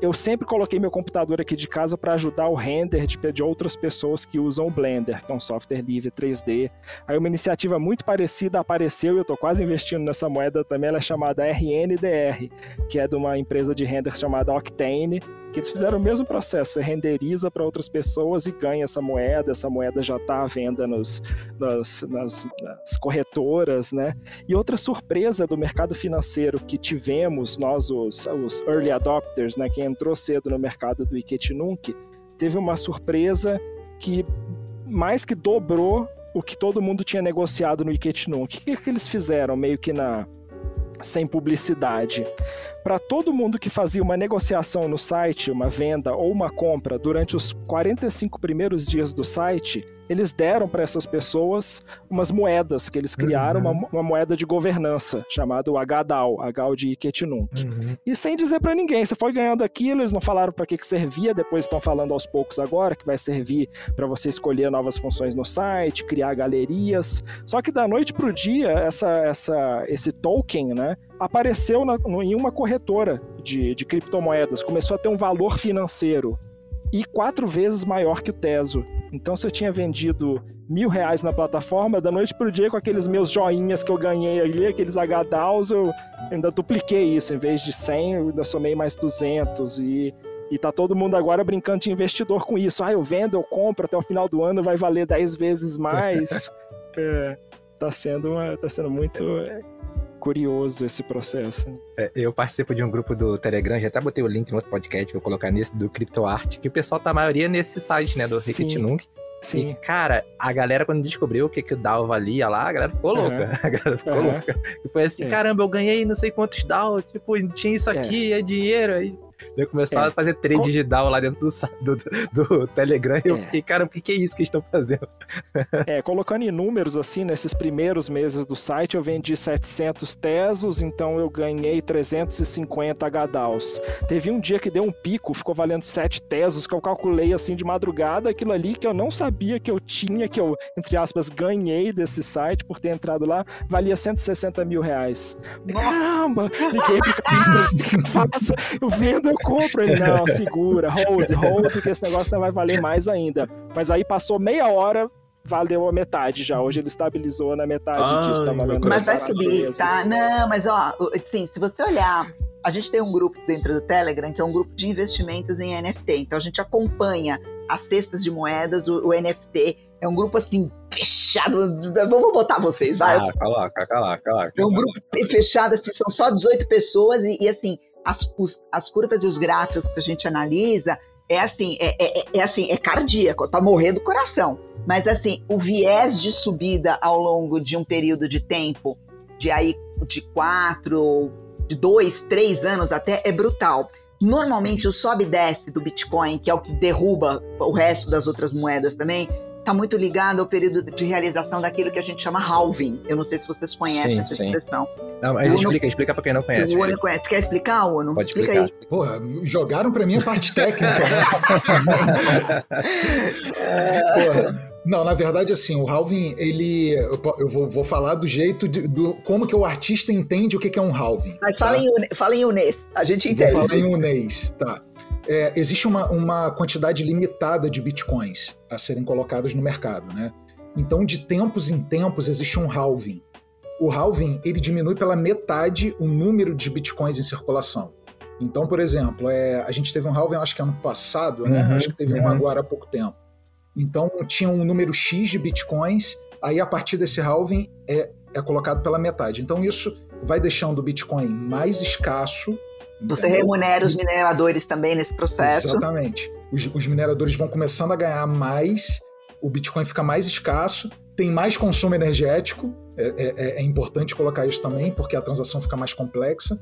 eu sempre coloquei meu computador aqui de casa para ajudar o render de outras pessoas que usam o Blender, que é um software livre 3D. Aí uma iniciativa muito parecida apareceu e eu tô quase investindo nessa moeda também, ela é chamada RNDR, que é de uma empresa de render chamada Octane, que eles fizeram o mesmo processo, você renderiza para outras pessoas e ganha essa moeda já está à venda nas corretoras, né? E outra surpresa do mercado financeiro que tivemos, nós os early adopters, né, quem entrou cedo no mercado do Iketinunk, teve uma surpresa que mais que dobrou o que todo mundo tinha negociado no Iketinunk. O que eles fizeram, meio que sem publicidade? Para todo mundo que fazia uma negociação no site, uma venda ou uma compra durante os 45 primeiros dias do site, eles deram para essas pessoas umas moedas que eles criaram, uma moeda de governança, chamada o HDAO, HDAO de Iketinunk. E sem dizer para ninguém, você foi ganhando aquilo, eles não falaram para que servia, depois estão falando aos poucos agora, que vai servir para você escolher novas funções no site, criar galerias. Só que da noite para o dia, esse token, né, apareceu em uma corretora de criptomoedas, começou a ter um valor financeiro e 4 vezes maior que o Tezo. Então, se eu tinha vendido R$1.000 na plataforma, da noite pro dia, com aqueles meus joinhas que eu ganhei ali, aqueles HDAOs, eu ainda dupliquei isso. Em vez de 100, eu ainda somei mais 200. E tá todo mundo agora brincando de investidor com isso. Eu vendo, eu compro, até o final do ano vai valer 10 vezes mais. Tá sendo muito curioso esse processo. Eu participo de um grupo do Telegram, já até botei o link no outro podcast, vou colocar nesse, do CryptoArt, que o pessoal tá a maioria nesse site, né, do Iketinunk. Sim. E, cara, a galera, quando descobriu o que o DAO valia lá, a galera ficou louca. A galera ficou louca. E foi assim, caramba, eu ganhei não sei quantos DAO, tipo, tinha isso aqui, é dinheiro. Aí eu começou a fazer trade de DAO lá dentro do Telegram e eu fiquei, caramba, o que é isso que eles estão fazendo? Colocando em números, assim, nesses primeiros meses do site, eu vendi 700 Tezos, então eu ganhei 350 HDAOs. Teve um dia que deu um pico, ficou valendo 7 Tezos, que eu calculei, assim, de madrugada, aquilo ali que eu não sabia que eu tinha, que eu, entre aspas, ganhei desse site por ter entrado lá, valia R$160 mil. Caramba! Liguei pro cara, o que eu faço? Eu vendo, eu compro. Ele, não, segura, hold, que esse negócio não vai valer mais ainda. Mas aí passou meia hora, valeu a metade já. Hoje ele estabilizou na metade disso. Tá valendo, mas vai subir, tá? Não, mas ó, assim, se você olhar, a gente tem um grupo dentro do Telegram, que é um grupo de investimentos em NFT. Então a gente acompanha as cestas de moedas, o NFT. É um grupo assim, fechado. Vou botar vocês, vai. Coloca. É um grupo fechado, assim, são só 18 pessoas e assim, as curvas e os gráficos que a gente analisa é cardíaco, pra morrer do coração. Mas assim, o viés de subida ao longo de um período de tempo, de 4, de 2, 3 anos até, é brutal. Normalmente o sobe e desce do Bitcoin, que é o que derruba o resto das outras moedas também, está muito ligado ao período de realização daquilo que a gente chama halving. Eu não sei se vocês conhecem essa expressão. Não, mas explica para quem não conhece. O Uno conhece. Quer explicar, Uno? Pode explicar. Aí. Porra, jogaram para mim a parte técnica, né? Porra. Não, na verdade, assim, o halving, eu vou falar do jeito como que o artista entende o que é um halving. Mas fala em unês, a gente entende. Vou falar em unês, tá. Existe uma quantidade limitada de bitcoins a serem colocados no mercado, né? Então, de tempos em tempos, existe um halving. O halving, ele diminui pela metade o número de bitcoins em circulação. Então, por exemplo, a gente teve um halving, acho que ano passado, né? Acho que teve um agora há pouco tempo. Então, tinha um número X de bitcoins, aí a partir desse halving é colocado pela metade. Então, isso vai deixando o bitcoin mais escasso. Você remunera os mineradores também nesse processo. Exatamente. Os mineradores vão começando a ganhar mais, o Bitcoin fica mais escasso, tem mais consumo energético, é importante colocar isso também, porque a transação fica mais complexa,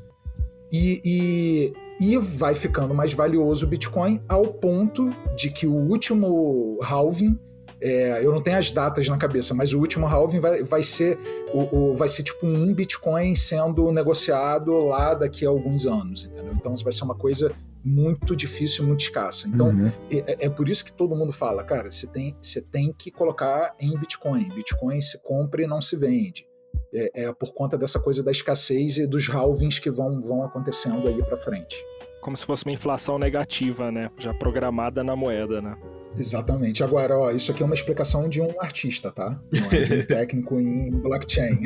e vai ficando mais valioso o Bitcoin ao ponto de que o último halving Eu não tenho as datas na cabeça, mas o último halving vai ser tipo um Bitcoin sendo negociado lá daqui a alguns anos, entendeu? Então isso vai ser uma coisa muito difícil, muito escassa. Então é por isso que todo mundo fala, cara, você tem que colocar em Bitcoin. Bitcoin se compra e não se vende. É por conta dessa coisa da escassez e dos halvings que vão acontecendo aí pra frente. Como se fosse uma inflação negativa, né? Já programada na moeda, né? Exatamente. Agora, ó, isso aqui é uma explicação de um artista, tá? Não é de um técnico em blockchain.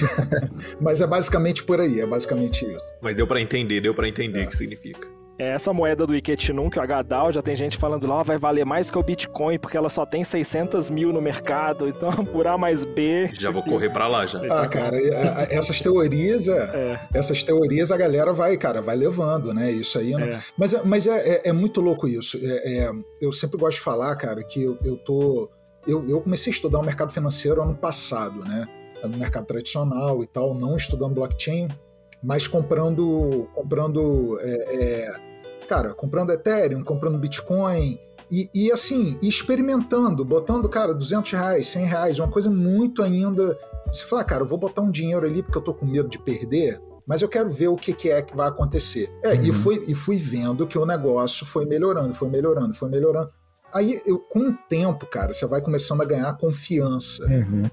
Mas é basicamente por aí, é basicamente isso. Mas deu pra entender o que significa. Essa moeda do Iketinum, que é o HDAO, já tem gente falando lá, vai valer mais que o Bitcoin, porque ela só tem 600 mil no mercado, então por A mais B... Já vou correr pra lá, já. Cara, essas teorias a galera vai levando, né? Isso aí... Mas é muito louco isso. Eu sempre gosto de falar, cara, que eu comecei a estudar o mercado financeiro ano passado, né? No mercado tradicional e tal, não estudando blockchain, mas comprando Ethereum, comprando Bitcoin e assim, experimentando, botando, cara, R$200, R$100, uma coisa muito ainda... Você fala, cara, eu vou botar um dinheiro ali porque eu tô com medo de perder, mas eu quero ver o que é que vai acontecer. E fui vendo que o negócio foi melhorando. Aí, com o tempo, cara, você vai começando a ganhar confiança,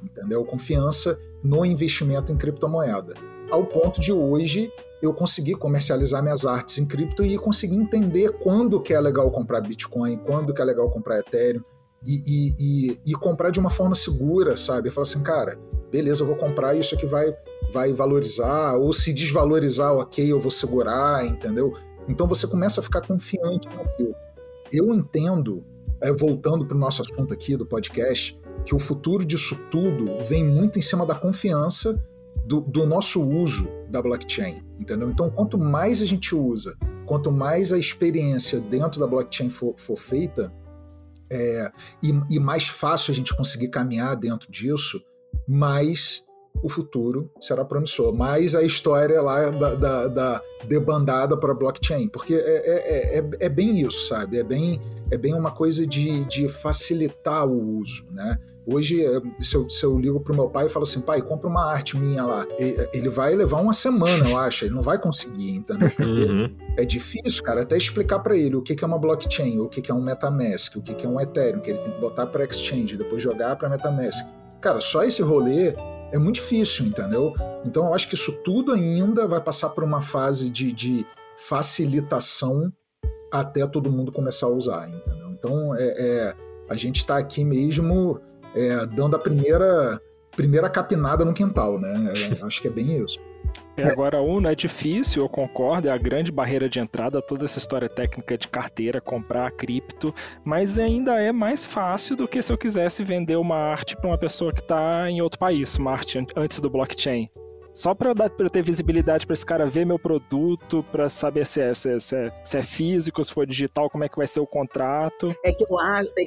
entendeu? Confiança no investimento em criptomoeda. Ao ponto de hoje eu conseguir comercializar minhas artes em cripto e conseguir entender quando que é legal comprar Bitcoin, quando que é legal comprar Ethereum e comprar de uma forma segura, sabe? Eu falo assim, cara, beleza, eu vou comprar, isso aqui vai valorizar, ou se desvalorizar, ok, eu vou segurar, entendeu? Então você começa a ficar confiante naquilo. Eu entendo, voltando para o nosso assunto aqui do podcast, que o futuro disso tudo vem muito em cima da confiança do nosso uso da blockchain, entendeu? Então, quanto mais a gente usa, quanto mais a experiência dentro da blockchain for feita, e mais fácil a gente conseguir caminhar dentro disso, mais o futuro será promissor, mais a história lá da debandada para blockchain, porque é bem isso, sabe? É bem uma coisa de facilitar o uso, né? Hoje, se eu ligo pro meu pai e falo assim, pai, compra uma arte minha lá, ele vai levar uma semana, eu acho, ele não vai conseguir, entendeu? É difícil, cara, até explicar para ele o que é uma blockchain, o que é um MetaMask, o que é um Ethereum, que ele tem que botar para exchange, depois jogar para MetaMask. Cara, só esse rolê é muito difícil, entendeu? Então eu acho que isso tudo ainda vai passar por uma fase de facilitação até todo mundo começar a usar, entendeu? Então a gente está aqui mesmo dando a primeira capinada no quintal, né? Acho que é bem isso. Agora, é difícil, eu concordo, é a grande barreira de entrada, toda essa história técnica de carteira, comprar cripto, mas ainda é mais fácil do que se eu quisesse vender uma arte para uma pessoa que está em outro país, uma arte antes do blockchain. Só para eu ter visibilidade para esse cara ver meu produto, para saber se é físico, se for digital, como é que vai ser o contrato.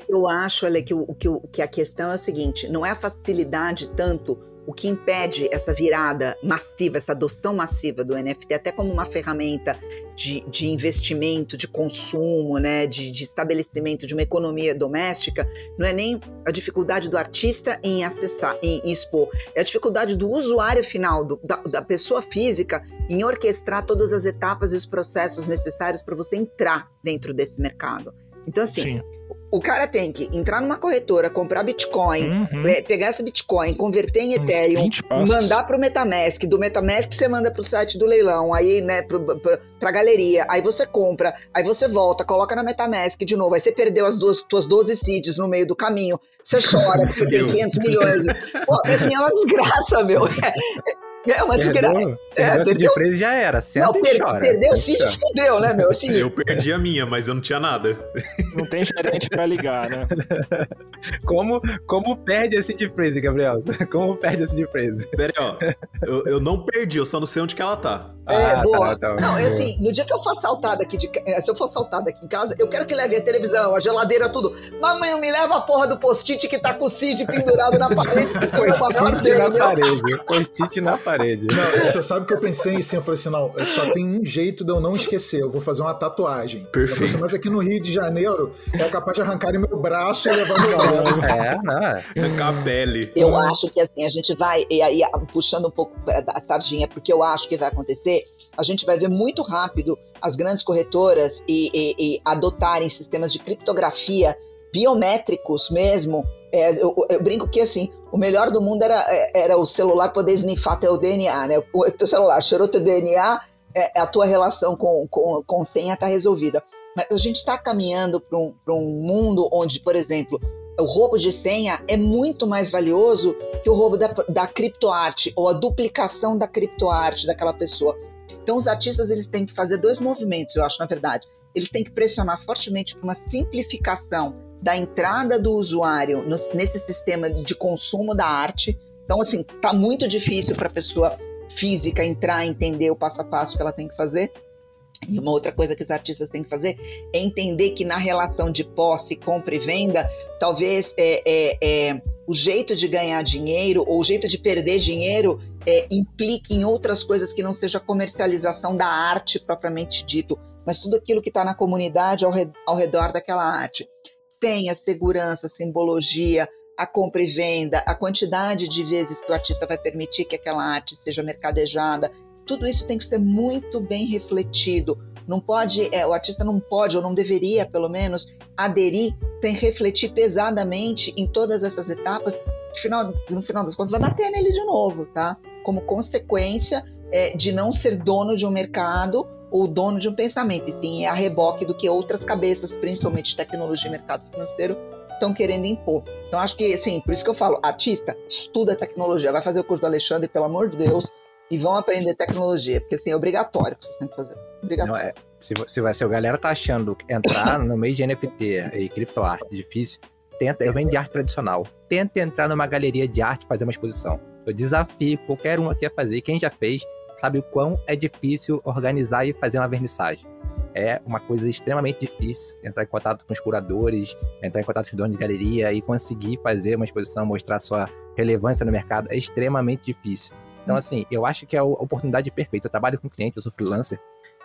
Eu acho, Ale, que a questão é o seguinte, não é a facilidade tanto o que impede essa virada massiva, essa adoção massiva do NFT, até como uma ferramenta de investimento, de consumo, né, de estabelecimento de uma economia doméstica, não é nem a dificuldade do artista em acessar, em expor, é a dificuldade do usuário final, da pessoa física, em orquestrar todas as etapas e os processos necessários para você entrar dentro desse mercado. Então, assim, sim, o cara tem que entrar numa corretora, comprar Bitcoin, pegar esse Bitcoin, converter em Ethereum, mandar pro MetaMask, do MetaMask você manda pro site do leilão, aí, né, pra galeria, aí você compra, aí você volta, coloca na MetaMask de novo, aí você perdeu tuas 12 seeds no meio do caminho, você chora porque você tem 500 milhões. Pô, assim, é uma desgraça, meu. É uma desgraça. Perdeu de frase já era. Senta e chora. Perdeu o sítio, fudeu, né, meu? Assim, eu perdi a minha, mas eu não tinha nada. Não tem gerente pra ligar, né? Como perde esse de frase, Gabriel? Como perde esse de frase? Pera aí, ó. Eu não perdi, eu só não sei onde que ela tá. Boa. Tá, Não, é assim, no dia que eu for assaltada aqui, se eu for assaltada aqui em casa, eu quero que leve a televisão, a geladeira, tudo. Mamãe, não me leva a porra do post-it que tá com o Cid pendurado na parede. Post-it na parede. Post-it na parede. Não, você sabe que eu pensei assim, eu falei assim, não, só tem um jeito de eu não esquecer, eu vou fazer uma tatuagem. Perfeito. Mas aqui no Rio de Janeiro, é capaz de arrancarem meu braço e levar meu braço. Arrancar a pele. Eu acho que assim, a gente vai, e aí puxando um pouco da sardinha, porque eu acho que vai acontecer, a gente vai ver muito rápido as grandes corretoras e adotarem sistemas de criptografia biométricos mesmo. Eu brinco que assim, o melhor do mundo era o celular poder snifar teu DNA, né? O teu celular cheirou teu DNA, a tua relação com senha está resolvida. Mas a gente está caminhando para um mundo onde, por exemplo, o roubo de senha é muito mais valioso que o roubo da criptoarte ou a duplicação da criptoarte daquela pessoa. Então os artistas eles têm que fazer dois movimentos, eu acho, na verdade. Eles têm que pressionar fortemente para uma simplificação da entrada do usuário nesse sistema de consumo da arte. Então, assim, tá muito difícil para a pessoa física entrar e entender o passo a passo que ela tem que fazer. E uma outra coisa que os artistas têm que fazer é entender que na relação de posse, compra e venda, talvez o jeito de ganhar dinheiro ou o jeito de perder dinheiro implique em outras coisas que não seja a comercialização da arte propriamente dito, mas tudo aquilo que está na comunidade ao redor daquela arte. Tem a segurança, a simbologia, a compra e venda, a quantidade de vezes que o artista vai permitir que aquela arte seja mercadejada. Tudo isso tem que ser muito bem refletido. Não pode, o artista não pode, ou não deveria, pelo menos, aderir sem refletir pesadamente em todas essas etapas. No final das contas, vai bater nele de novo, tá? Como consequência de não ser dono de um mercado ou dono de um pensamento, e sim a reboque do que outras cabeças, principalmente tecnologia e mercado financeiro, estão querendo impor. Então, acho que, assim, por isso que eu falo, artista, estuda tecnologia, vai fazer o curso do Alexandre, pelo amor de Deus, e vão aprender tecnologia, porque assim, é obrigatório que vocês têm que fazer. Obrigatório. Não, se a galera tá achando que entrar no meio de NFT e criptoarte difícil, eu venho de arte tradicional. Tenta entrar numa galeria de arte e fazer uma exposição. Eu desafio qualquer um aqui a fazer. Quem já fez sabe o quão é difícil organizar e fazer uma vernissagem. É uma coisa extremamente difícil entrar em contato com os curadores, entrar em contato com os donos de galeria e conseguir fazer uma exposição, mostrar sua relevância no mercado. É extremamente difícil. Então, assim, eu acho que é a oportunidade perfeita. Eu trabalho com cliente, eu sou freelancer,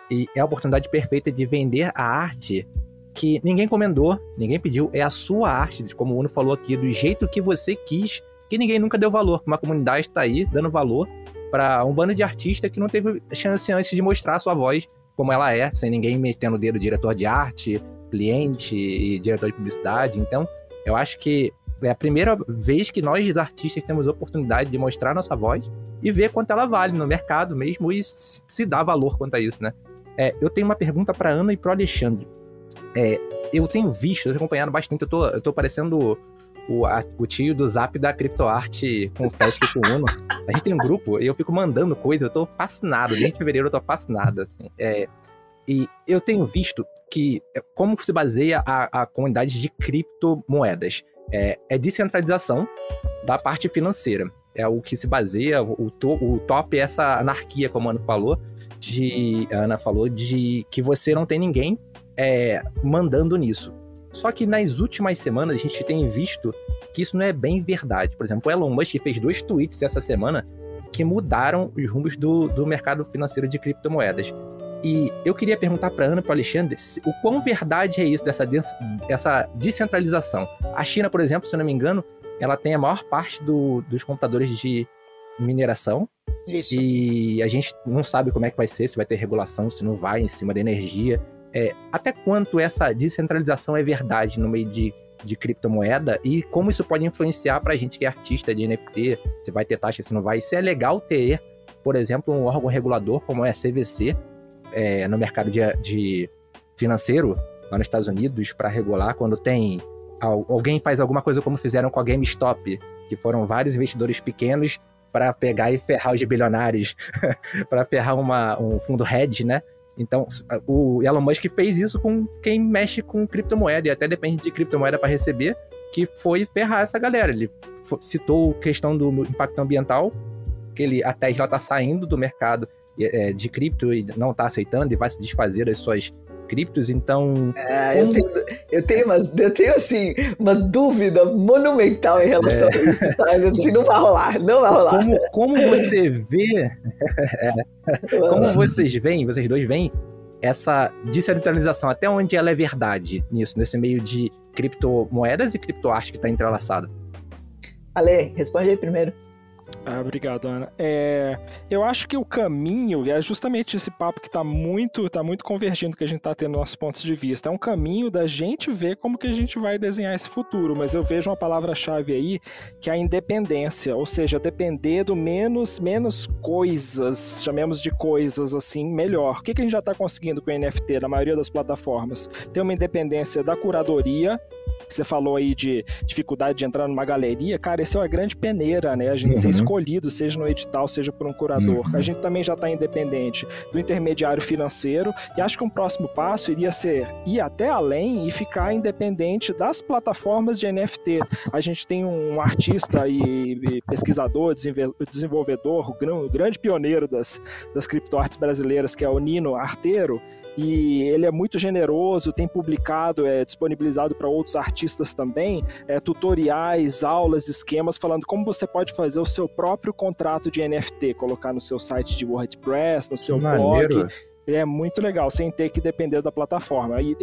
e é a oportunidade perfeita de vender a arte que ninguém encomendou, ninguém pediu. É a sua arte, como o Uno falou aqui, do jeito que você quis, que ninguém nunca deu valor. Uma comunidade está aí dando valor para um bando de artistas que não teve chance antes de mostrar a sua voz como ela é, sem ninguém metendo o dedo diretor de arte, cliente e diretor de publicidade. Então, eu acho que é a primeira vez que nós, artistas, temos a oportunidade de mostrar a nossa voz e ver quanto ela vale no mercado mesmo e se dá valor quanto a isso, né? Eu tenho uma pergunta para Ana e para o Alexandre. Eu tenho visto, eu tenho acompanhado bastante, eu tô parecendo o tio do Zap da criptoarte com o Fast e com o Uno. A gente tem um grupo e eu fico mandando coisa, eu tô fascinado. Desde fevereiro eu tô fascinado, assim. E eu tenho visto que como se baseia a comunidade de criptomoedas. É descentralização da parte financeira. É o que se baseia, o top é essa anarquia, como a Ana falou, de que você não tem ninguém mandando nisso. Só que nas últimas semanas a gente tem visto que isso não é bem verdade. Por exemplo, o Elon Musk fez 2 tweets essa semana que mudaram os rumos do mercado financeiro de criptomoedas. E eu queria perguntar para Ana e para o Alexandre o quão verdade é isso, dessa descentralização. A China, por exemplo, se eu não me engano, ela tem a maior parte dos computadores de mineração. Isso. E a gente não sabe como é que vai ser, se vai ter regulação, se não vai, em cima da energia. Até quanto essa descentralização é verdade no meio de criptomoeda e como isso pode influenciar pra gente que é artista de NFT, se vai ter taxa, se não vai. Se é legal ter, por exemplo, um órgão regulador como é a CVC no mercado de financeiro lá nos Estados Unidos para regular quando tem alguém faz alguma coisa como fizeram com a GameStop, que foram vários investidores pequenos para pegar e ferrar os bilionários, para ferrar um fundo hedge, né? Então, o Elon Musk fez isso com quem mexe com criptomoeda, e até depende de criptomoeda para receber, que foi ferrar essa galera. Ele citou a questão do impacto ambiental, que a Tesla está saindo do mercado de cripto e não está aceitando e vai se desfazer das suas criptos, então... Eu tenho assim, uma dúvida monumental em relação a isso, sabe? Assim, não vai rolar. Como você vê... como vocês dois veem, essa descentralização, até onde ela é verdade nesse meio de criptomoedas e criptoarte que está entrelaçado? Ale, responde aí primeiro. Obrigado, Ana. Eu acho que o caminho é justamente esse papo que tá muito convergindo, que a gente tá tendo nossos pontos de vista. É um caminho da gente ver como que a gente vai desenhar esse futuro, mas eu vejo uma palavra-chave aí, que é a independência, ou seja, depender do menos coisas, chamemos de coisas assim, melhor. O que a gente já tá conseguindo com o NFT na maioria das plataformas? Tem uma independência da curadoria. Você falou aí de dificuldade de entrar numa galeria, cara, esse é uma grande peneira, né? A gente ser escolhido, seja no edital, seja por um curador. A gente também já está independente do intermediário financeiro, e acho que um próximo passo iria ser ir até além e ficar independente das plataformas de NFT. A gente tem um artista e pesquisador, desenvolvedor, o grande pioneiro das criptoartes brasileiras, que é o Nino Arteiro, e ele é muito generoso, tem publicado, disponibilizado para outros artistas também, tutoriais, aulas, esquemas, falando como você pode fazer o seu próprio contrato de NFT, colocar no seu site de WordPress, no seu blog. É muito legal, sem ter que depender da plataforma. E,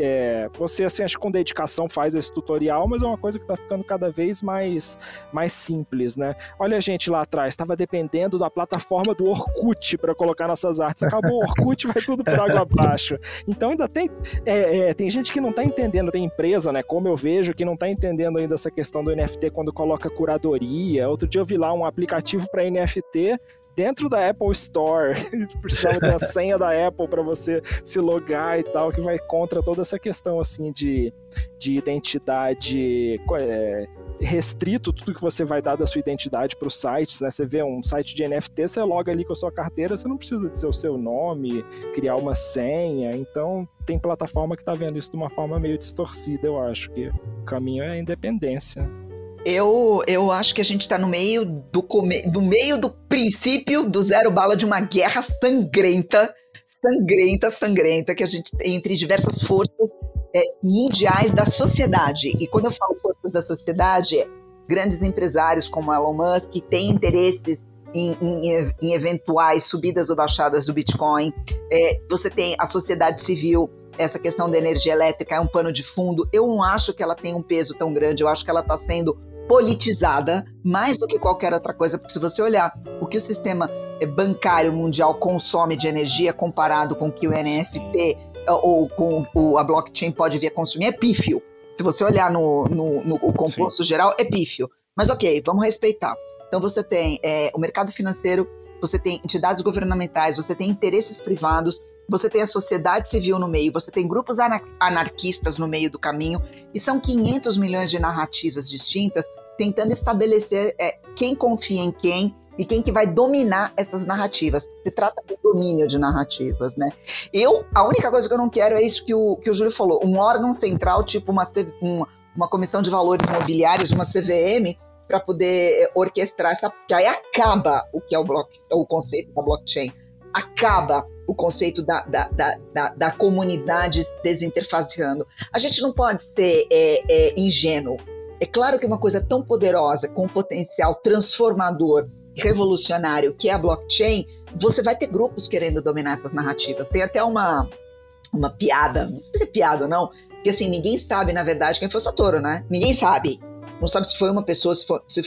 você, assim, acho que com dedicação faz esse tutorial, mas é uma coisa que está ficando cada vez mais simples, né? Olha a gente lá atrás, estava dependendo da plataforma do Orkut para colocar nossas artes. Acabou o Orkut, vai tudo por água abaixo. Então ainda tem gente que não está entendendo, tem empresa, né, como eu vejo, que não está entendendo ainda essa questão do NFT quando coloca curadoria. Outro dia eu vi lá um aplicativo para NFT dentro da Apple Store, precisava ter uma senha da Apple para você se logar e tal, que vai contra toda essa questão assim de identidade, restrito tudo que você vai dar da sua identidade para os sites, né? Você vê um site de NFT, você loga ali com a sua carteira, você não precisa dizer o seu nome, criar uma senha, então tem plataforma que está vendo isso de uma forma meio distorcida. Eu acho que o caminho é a independência. Eu acho que a gente está no meio do princípio do zero bala de uma guerra sangrenta que a gente tem entre diversas forças mundiais da sociedade. E quando eu falo forças da sociedade, grandes empresários como Elon Musk que têm interesses em eventuais subidas ou baixadas do Bitcoin. Você tem a sociedade civil. Essa questão da energia elétrica é um pano de fundo. Eu não acho que ela tem um peso tão grande. Eu acho que ela está sendo politizada mais do que qualquer outra coisa, porque se você olhar o que o sistema bancário mundial consome de energia comparado com o que o NFT ou com a blockchain pode vir a consumir, é pífio. Se você olhar no composto geral, é pífio. Mas ok, vamos respeitar. Então você tem o mercado financeiro, você tem entidades governamentais, você tem interesses privados, você tem a sociedade civil no meio, você tem grupos anarquistas no meio do caminho, e são 500 milhões de narrativas distintas tentando estabelecer quem confia em quem e quem que vai dominar essas narrativas. Se trata de domínio de narrativas, né? A única coisa que eu não quero é isso que o Júlio falou, um órgão central, tipo uma comissão de valores imobiliários, uma CVM, para poder orquestrar, sabe? Porque aí acaba o que é o conceito da blockchain, acaba o conceito da comunidade desinterfaciando. A gente não pode ser ingênuo. É claro que uma coisa tão poderosa, com um potencial transformador, revolucionário, que é a blockchain, você vai ter grupos querendo dominar essas narrativas. Tem até uma piada, não sei se é piada ou não, que assim, ninguém sabe, na verdade, quem foi o Satoru, né? Ninguém sabe. Não sabe se foi uma pessoa, se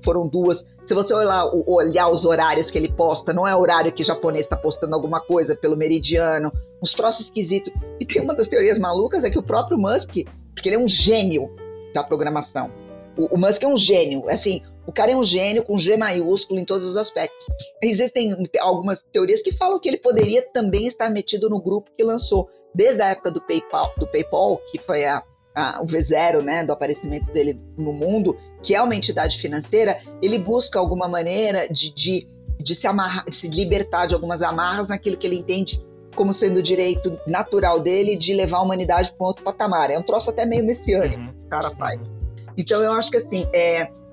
foram duas. Se você olhar os horários que ele posta, não é o horário que o japonês está postando alguma coisa pelo meridiano, uns troços esquisitos. E tem uma das teorias malucas, é que o próprio Musk, porque ele é um gênio da programação. O Musk é um gênio, assim, o cara é um gênio com G maiúsculo em todos os aspectos. Existem algumas teorias que falam que ele poderia também estar metido no grupo que lançou, desde a época do PayPal, que foi o V0, né, do aparecimento dele no mundo, que é uma entidade financeira. Ele busca alguma maneira de se amarrar, de se libertar de algumas amarras naquilo que ele entende como sendo o direito natural dele de levar a humanidade para um outro patamar. É um troço até meio messiânico que o cara faz. Então eu acho que assim,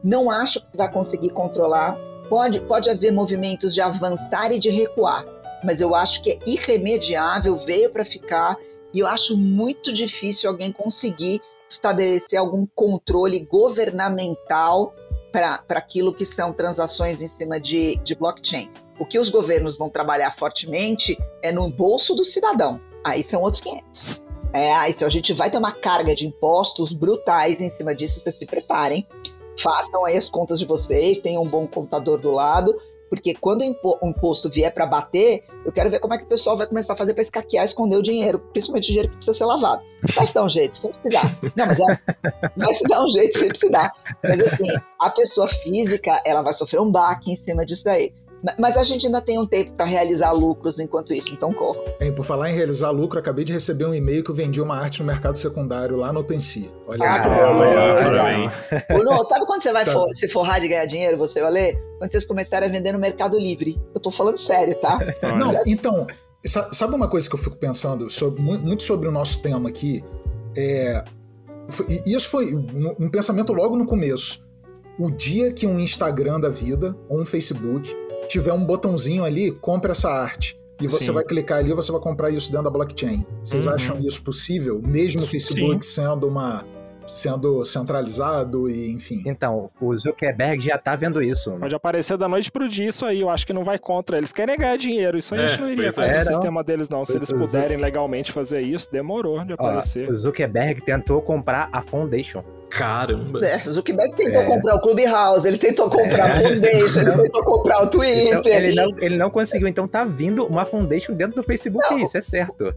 não acho que você vai conseguir controlar. Pode haver movimentos de avançar e de recuar. mas eu acho que é irremediável, veio para ficar, e eu acho muito difícil alguém conseguir estabelecer algum controle governamental para aquilo que são transações em cima de blockchain. O que os governos vão trabalhar fortemente é no bolso do cidadão. Aí são outros 500. Aí a gente vai ter uma carga de impostos brutais em cima disso, vocês se preparem. Façam aí as contas de vocês, tenham um bom contador do lado, porque quando o imposto vier para bater, eu quero ver como é que o pessoal vai começar a fazer para escaquear, esconder o dinheiro, principalmente o dinheiro que precisa ser lavado. Vai se dar um jeito, sem precisar. Não, mas vai se dar um jeito sem precisar. Mas assim, a pessoa física, ela vai sofrer um baque em cima disso daí. Mas a gente ainda tem um tempo para realizar lucros enquanto isso, então corra. Por falar em realizar lucro, acabei de receber um e-mail que eu vendi uma arte no mercado secundário lá no OpenSea. Olha aí. Parabéns. Bruno, sabe quando você vai se forrar de ganhar dinheiro, você vai ler? Quando vocês começarem a vender no Mercado Livre. Eu tô falando sério, tá? Não, então, sabe uma coisa que eu fico pensando muito sobre o nosso tema aqui? Isso foi um pensamento logo no começo. O dia que um Instagram da vida, ou um Facebook, tiver um botãozinho ali, compra essa arte. E você vai clicar ali e você vai comprar isso dentro da blockchain. Vocês acham isso possível? Mesmo o Facebook sendo centralizado e enfim. Então, o Zuckerberg já tá vendo isso. Pode aparecer da noite pro dia isso aí, eu acho que não vai contra. Eles querem ganhar dinheiro, isso aí a gente não iria contra o sistema deles não. Se eles puderem legalmente fazer isso, demorou de aparecer. O Zuckerberg tentou comprar a Foundation. Caramba! O Zuckerberg tentou comprar o Clubhouse, ele tentou comprar a Foundation, ele tentou comprar o Twitter. Então, ele não conseguiu, então tá vindo uma Foundation dentro do Facebook, não, isso é certo.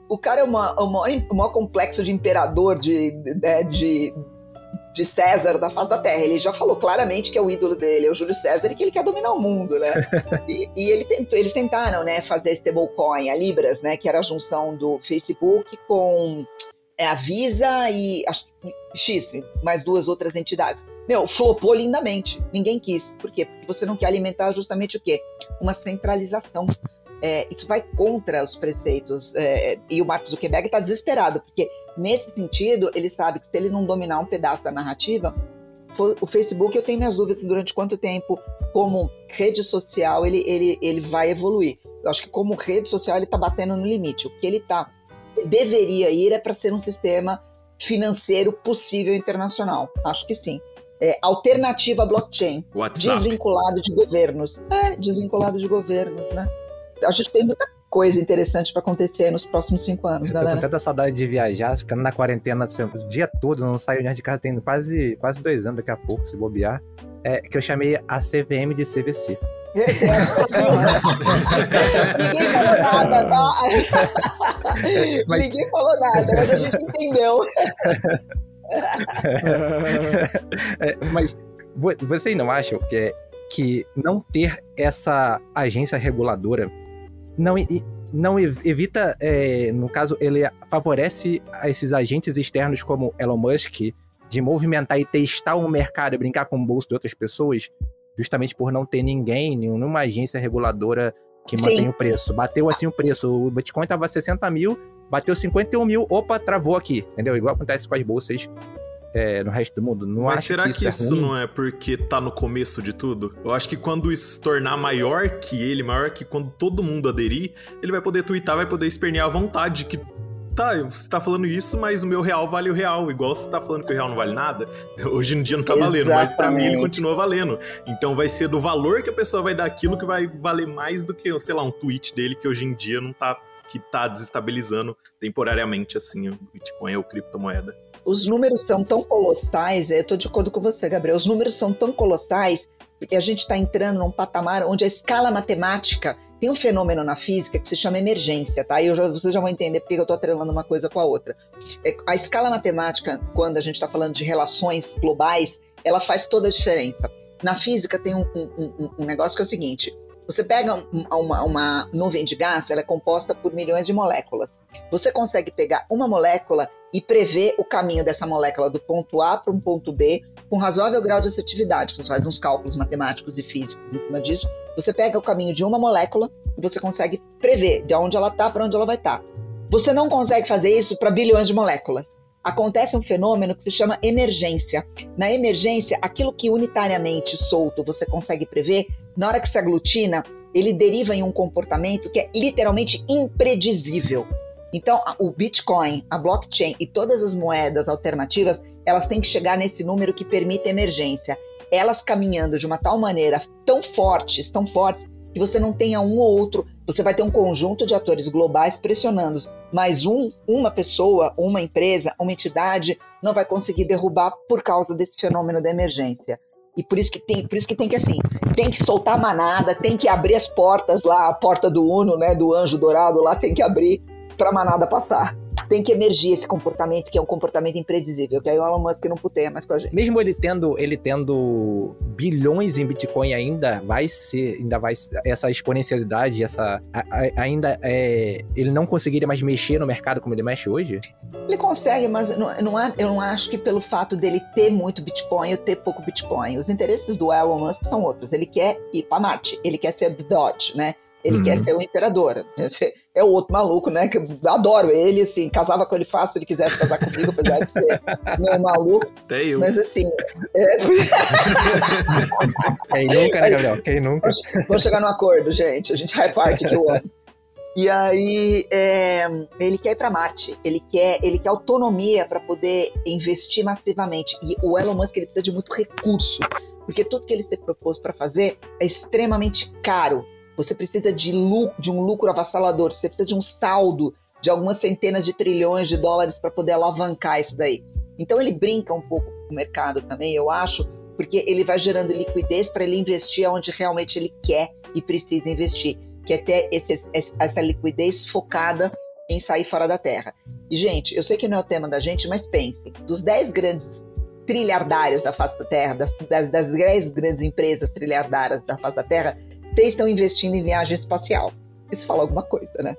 O cara é o maior complexo de imperador de César da face da Terra. Ele já falou claramente que é o ídolo dele, é o Júlio César, e que ele quer dominar o mundo, né? e eles tentaram, né, fazer a stablecoin, a Libras, né, que era a junção do Facebook com a Visa e a X, mais 2 outras entidades. Flopou lindamente. Ninguém quis. Por quê? Porque você não quer alimentar justamente o quê? Uma centralização. Isso vai contra os preceitos. E o Mark Zuckerberg está desesperado, porque nesse sentido, ele sabe que se ele não dominar um pedaço da narrativa, o Facebook, eu tenho minhas dúvidas durante quanto tempo, como rede social, ele vai evoluir. Eu acho que como rede social, ele está batendo no limite. O que ele deveria ir para ser um sistema financeiro possível internacional. Acho que sim. Alternativa à blockchain. WhatsApp. Desvinculado de governos. Desvinculado de governos, né? A gente tem muita coisa interessante para acontecer aí nos próximos 5 anos, galera. Eu tô com tanta saudade de viajar, ficando na quarentena o dia todo, não saio de casa, tem quase 2 anos daqui a pouco, se bobear. Que eu chamei a CVM de CVC. Ninguém falou nada, tá? Ninguém falou nada, mas a gente entendeu. Mas vocês não acham que não ter essa agência reguladora não evita, no caso, ele favorece esses agentes externos como Elon Musk de movimentar e testar o mercado e brincar com o bolso de outras pessoas? Justamente por não ter nenhuma agência reguladora que mantém o preço. Bateu assim o preço, o Bitcoin tava 60 mil, bateu 51 mil, opa, travou aqui, entendeu? Igual acontece com as bolsas no resto do mundo. Mas será que isso não é porque tá no começo de tudo? Eu acho que quando isso se tornar maior que quando todo mundo aderir, ele vai poder tweetar, vai poder espernear à vontade que você tá falando isso, mas o meu real vale o real. Igual você tá falando que o real não vale nada, hoje em dia não tá valendo, mas pra mim ele continua valendo. Então vai ser do valor que a pessoa vai dar aquilo que vai valer mais do que, sei lá, um tweet dele que hoje em dia não tá, que tá desestabilizando temporariamente, assim, o Bitcoin ou criptomoeda. Os números são tão colossais, eu tô de acordo com você, Gabriel, os números são tão colossais porque a gente tá entrando num patamar onde a escala matemática tem um fenômeno na física que se chama emergência, tá? E vocês já vão entender porque eu tô atrelando uma coisa com a outra. A escala matemática, quando a gente está falando de relações globais, ela faz toda a diferença. Na física tem um negócio que é o seguinte: você pega uma nuvem de gás, ela é composta por milhões de moléculas. Você consegue pegar uma molécula e prever o caminho dessa molécula do ponto A para um ponto B com razoável grau de assertividade. Você faz uns cálculos matemáticos e físicos em cima disso. Você pega o caminho de uma molécula e você consegue prever de onde ela está para onde ela vai estar. Você não consegue fazer isso para bilhões de moléculas. Acontece um fenômeno que se chama emergência. Na emergência, aquilo que unitariamente solto você consegue prever, na hora que se aglutina, ele deriva em um comportamento que é literalmente impredizível. Então, o Bitcoin, a blockchain e todas as moedas alternativas, elas têm que chegar nesse número que permite emergência. Elas caminhando de uma tal maneira, tão fortes, que você não tenha um ou outro, você vai ter um conjunto de atores globais pressionando, mas uma pessoa, uma empresa, uma entidade não vai conseguir derrubar por causa desse fenômeno da emergência. E por isso que tem que assim, tem que soltar a manada, tem que abrir as portas lá, a porta do Uno, né, do anjo dourado lá, tem que abrir para a manada passar. Tem que emergir esse comportamento, que é um comportamento impredizível, que aí o Elon Musk não puteia mais com a gente. Mesmo ele tendo bilhões em Bitcoin ainda vai essa exponencialidade, ele não conseguiria mais mexer no mercado como ele mexe hoje? Ele consegue, mas eu não acho que pelo fato dele ter muito Bitcoin ou ter pouco Bitcoin. Os interesses do Elon Musk são outros. Ele quer ir para Marte, ele quer ser Dodge, né? Ele quer ser o imperador. É o outro maluco, né? Que eu adoro ele, assim, casava com ele fácil, se ele quisesse casar comigo, apesar de ser meio maluco. Até eu. Mas assim. Quem nunca, né, Gabriel? Quem nunca? Vamos chegar num acordo, gente. A gente vai parte que eu amo. E aí, ele quer ir para Marte. Ele quer autonomia para poder investir massivamente. E o Elon Musk ele precisa de muito recurso, porque tudo que ele se propôs para fazer é extremamente caro. Você precisa de um lucro avassalador, você precisa de um saldo de algumas centenas de trilhões de dólares para poder alavancar isso daí. Então ele brinca um pouco com o mercado também, eu acho, porque ele vai gerando liquidez para ele investir onde realmente ele quer e precisa investir, que é ter essa liquidez focada em sair fora da Terra. E, gente, eu sei que não é o tema da gente, mas pensem, dos 10 grandes trilhardários da face da Terra, das 10 grandes empresas trilhardárias da face da Terra, vocês estão investindo em viagem espacial. Isso fala alguma coisa, né?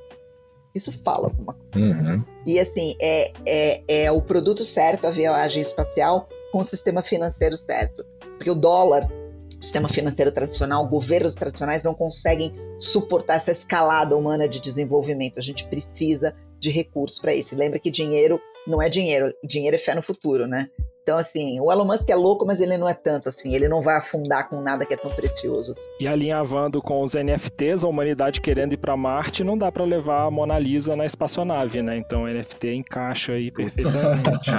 Isso fala alguma coisa. Uhum. E assim, é o produto certo, a viagem espacial, com o sistema financeiro certo. Porque o dólar, sistema financeiro tradicional, governos tradicionais não conseguem suportar essa escalada humana de desenvolvimento. A gente precisa de recursos para isso. E lembra que dinheiro não é dinheiro é fé no futuro, né? Então, assim, o Elon Musk é louco, mas ele não é tanto assim. Ele não vai afundar com nada que é tão precioso. E alinhavando com os NFTs, a humanidade querendo ir para Marte, não dá para levar a Mona Lisa na espaçonave, né? Então, o NFT encaixa aí perfeitamente.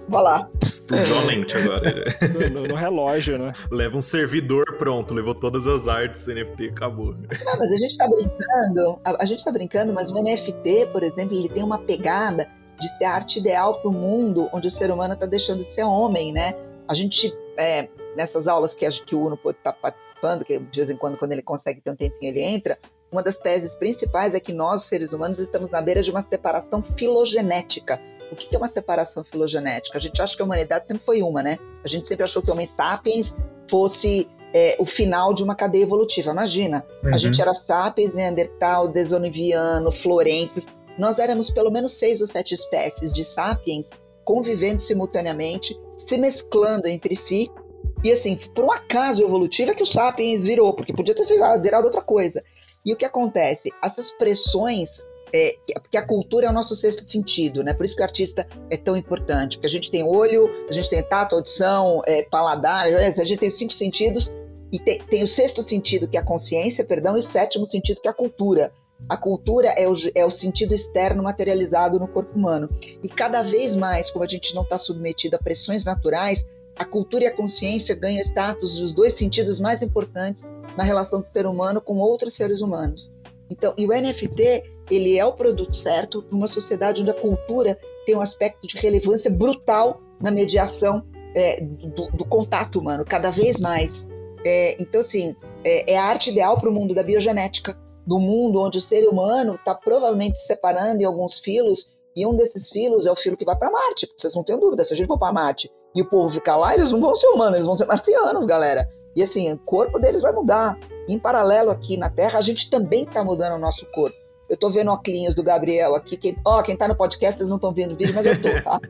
Vai lá. Explodiu a mente agora. No relógio, né? Leva um servidor pronto, levou todas as artes, NFT, acabou. Não, mas a gente tá brincando, mas o NFT, por exemplo, ele tem uma pegada de ser a arte ideal para o mundo onde o ser humano está deixando de ser homem, né? A gente, nessas aulas que o Uno pode estar participando, que de vez em quando ele consegue ter um tempinho, ele entra, uma das teses principais é que nós, seres humanos, estamos na beira de uma separação filogenética. O que é uma separação filogenética? A gente acha que a humanidade sempre foi uma, né? A gente sempre achou que o Homo sapiens fosse o final de uma cadeia evolutiva. Imagina, a gente era sapiens, neandertal, desonoviano, florenses. Nós éramos pelo menos 6 ou 7 espécies de sapiens convivendo simultaneamente, se mesclando entre si. E assim, por um acaso evolutivo é que o sapiens virou, porque podia ter virado outra coisa. E o que acontece? Essas pressões, porque a cultura é o nosso sexto sentido, né? Por isso que o artista é tão importante, porque a gente tem olho, a gente tem tato, audição, paladar, a gente tem 5 sentidos, e tem o sexto sentido, que é a consciência, e o sétimo sentido, que é a cultura. A cultura é o sentido externo materializado no corpo humano. E cada vez mais, como a gente não está submetido a pressões naturais, a cultura e a consciência ganham status dos 2 sentidos mais importantes na relação do ser humano com outros seres humanos. Então, e o NFT, ele é o produto certo numa sociedade onde a cultura tem um aspecto de relevância brutal na mediação do contato humano, cada vez mais. Então, assim, é a arte ideal para o mundo da biogenética, do mundo onde o ser humano está provavelmente se separando em alguns filos, e um desses filos é o filo que vai para Marte, porque vocês não têm dúvida, se a gente for para Marte e o povo ficar lá, eles não vão ser humanos, eles vão ser marcianos, galera. E assim, o corpo deles vai mudar. Em paralelo aqui na Terra, a gente também está mudando o nosso corpo. Eu tô vendo óculos do Gabriel aqui, quem tá no podcast, vocês não estão vendo o vídeo, mas eu tô, tá?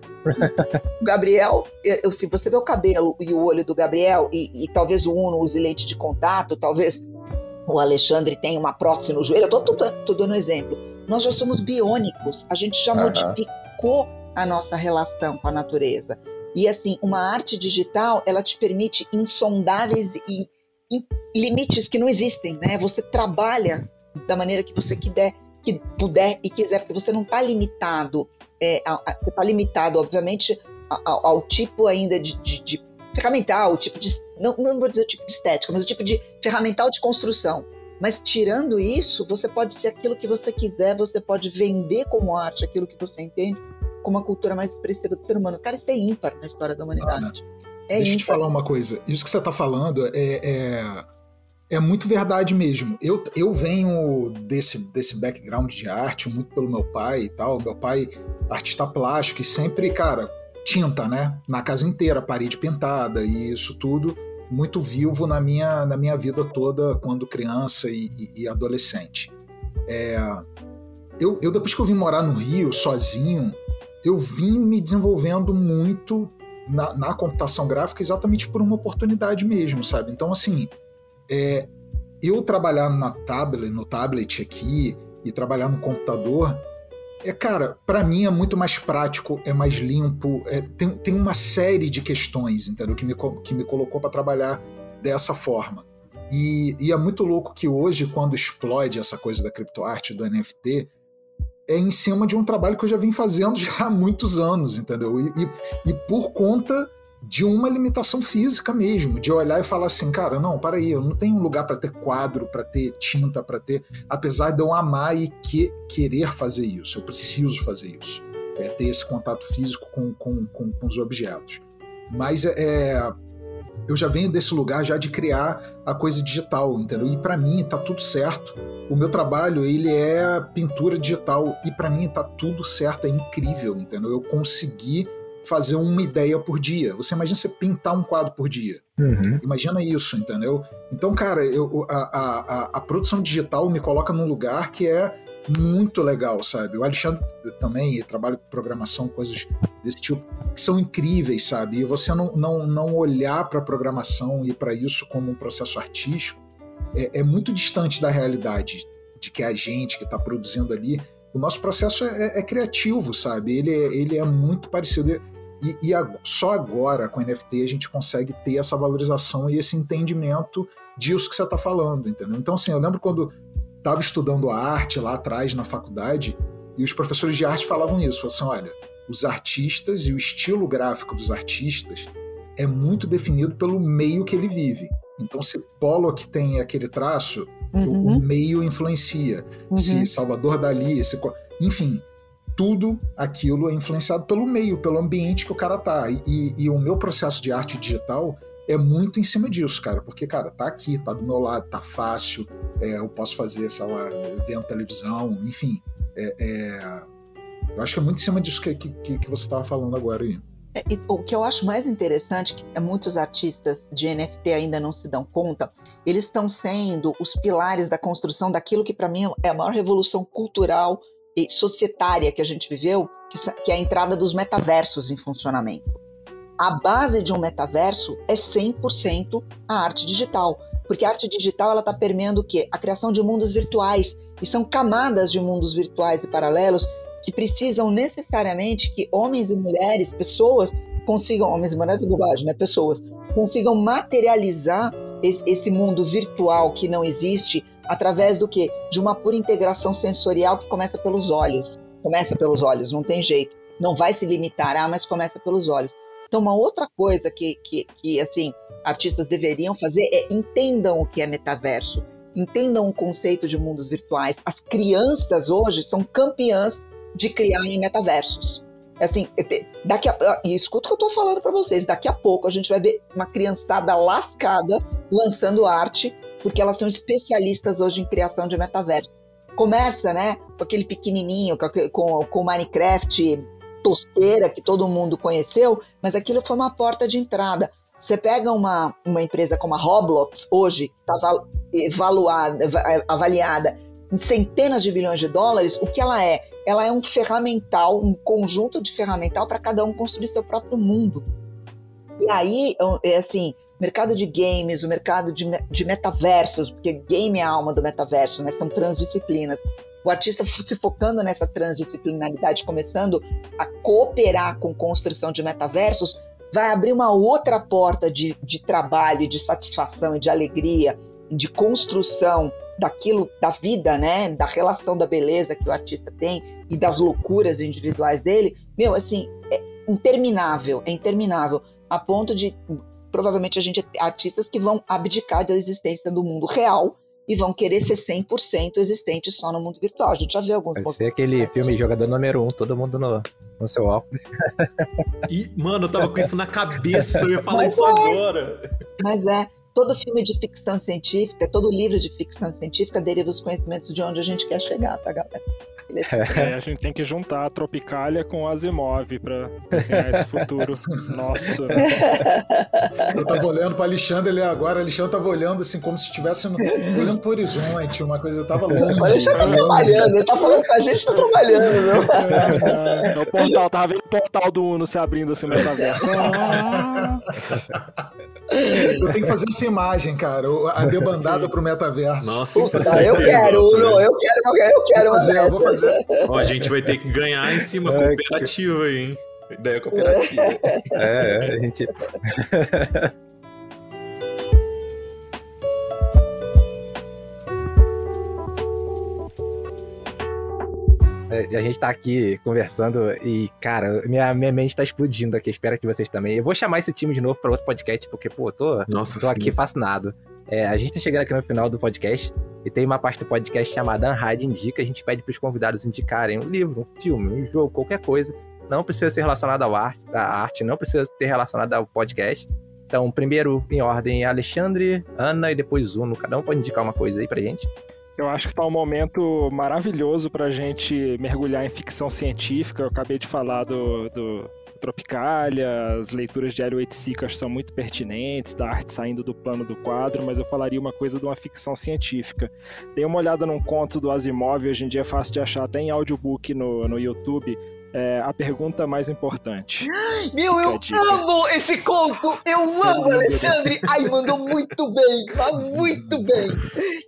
O Gabriel, se você vê o cabelo e o olho do Gabriel, e talvez o Uno use lente de contato, talvez o Alexandre tenha uma prótese no joelho, eu tô dando um exemplo. Nós já somos biônicos, a gente já modificou a nossa relação com a natureza. E assim, uma arte digital, ela te permite insondáveis e limites que não existem, né? Você trabalha da maneira que você que puder e quiser, porque você não está limitado, você está limitado, obviamente, ao tipo ainda de ferramental, o tipo de, não vou dizer o tipo de estética, mas o tipo de ferramental de construção. Mas tirando isso, você pode ser aquilo que você quiser, você pode vender como arte aquilo que você entende como a cultura mais expressiva do ser humano. Cara, isso é ímpar na história da humanidade. Deixa eu te falar uma coisa. Isso que você está falando é muito verdade mesmo. Eu venho desse background de arte, muito pelo meu pai e tal. Meu pai, artista plástico, e sempre, cara, tinta, né? Na casa inteira, parede pintada e isso tudo muito vivo na minha vida toda quando criança e adolescente. Eu depois que eu vim morar no Rio sozinho, eu vim me desenvolvendo muito na computação gráfica exatamente por uma oportunidade mesmo, sabe? Então, assim, eu trabalhar no tablet aqui e trabalhar no computador, cara, para mim é muito mais prático, é mais limpo, tem uma série de questões, entendeu? Que me colocou para trabalhar dessa forma. E é muito louco que hoje, quando explode essa coisa da criptoarte, do NFT, é em cima de um trabalho que eu já vim fazendo já há muitos anos, entendeu? E por conta de uma limitação física mesmo, de olhar e falar assim, cara, não, para aí, eu não tenho um lugar para ter quadro, para ter tinta, para ter... Apesar de eu amar e querer fazer isso, eu preciso fazer isso, ter esse contato físico com os objetos. Mas eu já venho desse lugar já de criar a coisa digital, entendeu? E para mim tá tudo certo. O meu trabalho, ele é pintura digital e para mim tá tudo certo, é incrível, entendeu? Eu consegui fazer uma ideia por dia. Você imagina você pintar um quadro por dia. Uhum. Imagina isso, entendeu? Então, cara, a produção digital me coloca num lugar que é muito legal, sabe? O Alexandre também trabalha com programação, coisas desse tipo, que são incríveis, sabe? E você não olhar para a programação e para isso como um processo artístico é muito distante da realidade de que a gente que está produzindo ali, o nosso processo é criativo, sabe? Ele é muito parecido. Só agora, com NFT, a gente consegue ter essa valorização e esse entendimento disso que você está falando, entendeu? Então, assim, eu lembro quando estava estudando a arte lá atrás, na faculdade, e os professores de arte falavam isso, falavam assim, olha, os artistas e o estilo gráfico dos artistas é muito definido pelo meio que ele vive. Então, se Pollock tem aquele traço, o meio influencia. Se Salvador Dalí, enfim, tudo aquilo é influenciado pelo meio, pelo ambiente que o cara tá. E o meu processo de arte digital é muito em cima disso, cara. Porque, cara, tá aqui, tá do meu lado, tá fácil. Eu posso fazer, sei lá, vendo televisão, enfim. Eu acho que é muito em cima disso que você tava falando agora aí. O que eu acho mais interessante, que muitos artistas de NFT ainda não se dão conta, eles estão sendo os pilares da construção daquilo que para mim é a maior revolução cultural e societária que a gente viveu, que é a entrada dos metaversos em funcionamento. A base de um metaverso é 100% a arte digital, porque a arte digital ela está permeando o quê? A criação de mundos virtuais, e são camadas de mundos virtuais e paralelos que precisam necessariamente que homens e mulheres, pessoas, consigam, homens e mulheres é bobagem, né? Pessoas, consigam materializar esse mundo virtual que não existe através do quê? De uma pura integração sensorial que começa pelos olhos. Começa pelos olhos, não tem jeito. Não vai se limitar, mas começa pelos olhos. Então, uma outra coisa que assim, artistas deveriam fazer é entendam o que é metaverso, entendam o conceito de mundos virtuais. As crianças hoje são campeãs de criar em metaversos. Assim, e escuta o que eu tô falando para vocês, daqui a pouco a gente vai ver uma criançada lascada lançando arte, porque elas são especialistas hoje em criação de metaverso. Começa, né, com aquele pequenininho, com Minecraft tosqueira que todo mundo conheceu, mas aquilo foi uma porta de entrada. Você pega uma empresa como a Roblox hoje, que está avaliada em centenas de bilhões de dólares, o que ela é? Ela é um ferramental, um conjunto de ferramental para cada um construir seu próprio mundo. E aí, assim, mercado de games, o mercado de metaversos, porque game é a alma do metaverso, né? São transdisciplinas. O artista se focando nessa transdisciplinaridade, começando a cooperar com construção de metaversos, vai abrir uma outra porta de trabalho, de satisfação e de alegria, de construção daquilo, da vida, né, da relação da beleza que o artista tem e das loucuras individuais dele, meu, assim, é interminável, a ponto de, provavelmente, a gente ter artistas que vão abdicar da existência do mundo real e vão querer ser 100% existente só no mundo virtual. A gente já vê alguns... Vai ser aquele filme Jogador Número 1, todo mundo no seu óculos. E, mano, eu tava com isso na cabeça, eu ia falar isso agora. Mas todo filme de ficção científica, todo livro de ficção científica deriva os conhecimentos de onde a gente quer chegar, tá, galera? A gente tem que juntar a Tropicália com o Asimov pra desenhar esse futuro nosso. Eu tava olhando pro Alexandre ali agora, o Alexandre tava olhando assim, como se estivesse olhando pro horizonte, uma coisa, eu tava longe. O Alexandre tá trabalhando, ele tá falando com a gente, tá trabalhando, não? O portal, tava vendo o portal do Uno se abrindo assim, o metaverso. Eu tenho que fazer essa imagem, cara, a debandada pro metaverso. Nossa, eu quero, Uno, eu quero. Eu vou fazer. Ó, a gente vai ter que ganhar em cima cooperativa aí, hein? Ideia cooperativa. A gente... A gente tá aqui conversando e, cara, minha mente tá explodindo aqui, espero que vocês também. Eu vou chamar esse time de novo pra outro podcast, porque, pô, tô aqui fascinado. A gente tá chegando aqui no final do podcast e tem uma parte do podcast chamada Unhide Indica. A gente pede pros convidados indicarem um livro, um filme, um jogo, qualquer coisa. Não precisa ser relacionado à arte, não precisa ter relacionado ao podcast. Então, primeiro, em ordem, Alexandre, Ana e depois Uno. Cada um pode indicar uma coisa aí pra gente. Eu acho que tá um momento maravilhoso pra gente mergulhar em ficção científica. Eu acabei de falar do Tropicália, as leituras de Hélio Oiticica são muito pertinentes, da arte saindo do plano do quadro, mas eu falaria uma coisa de uma ficção científica. Dei uma olhada num conto do Asimov, hoje em dia é fácil de achar até em audiobook no YouTube. A pergunta mais importante. Meu, eu amo esse conto! Eu amo, Alexandre! Ai, mandou muito bem! Muito bem!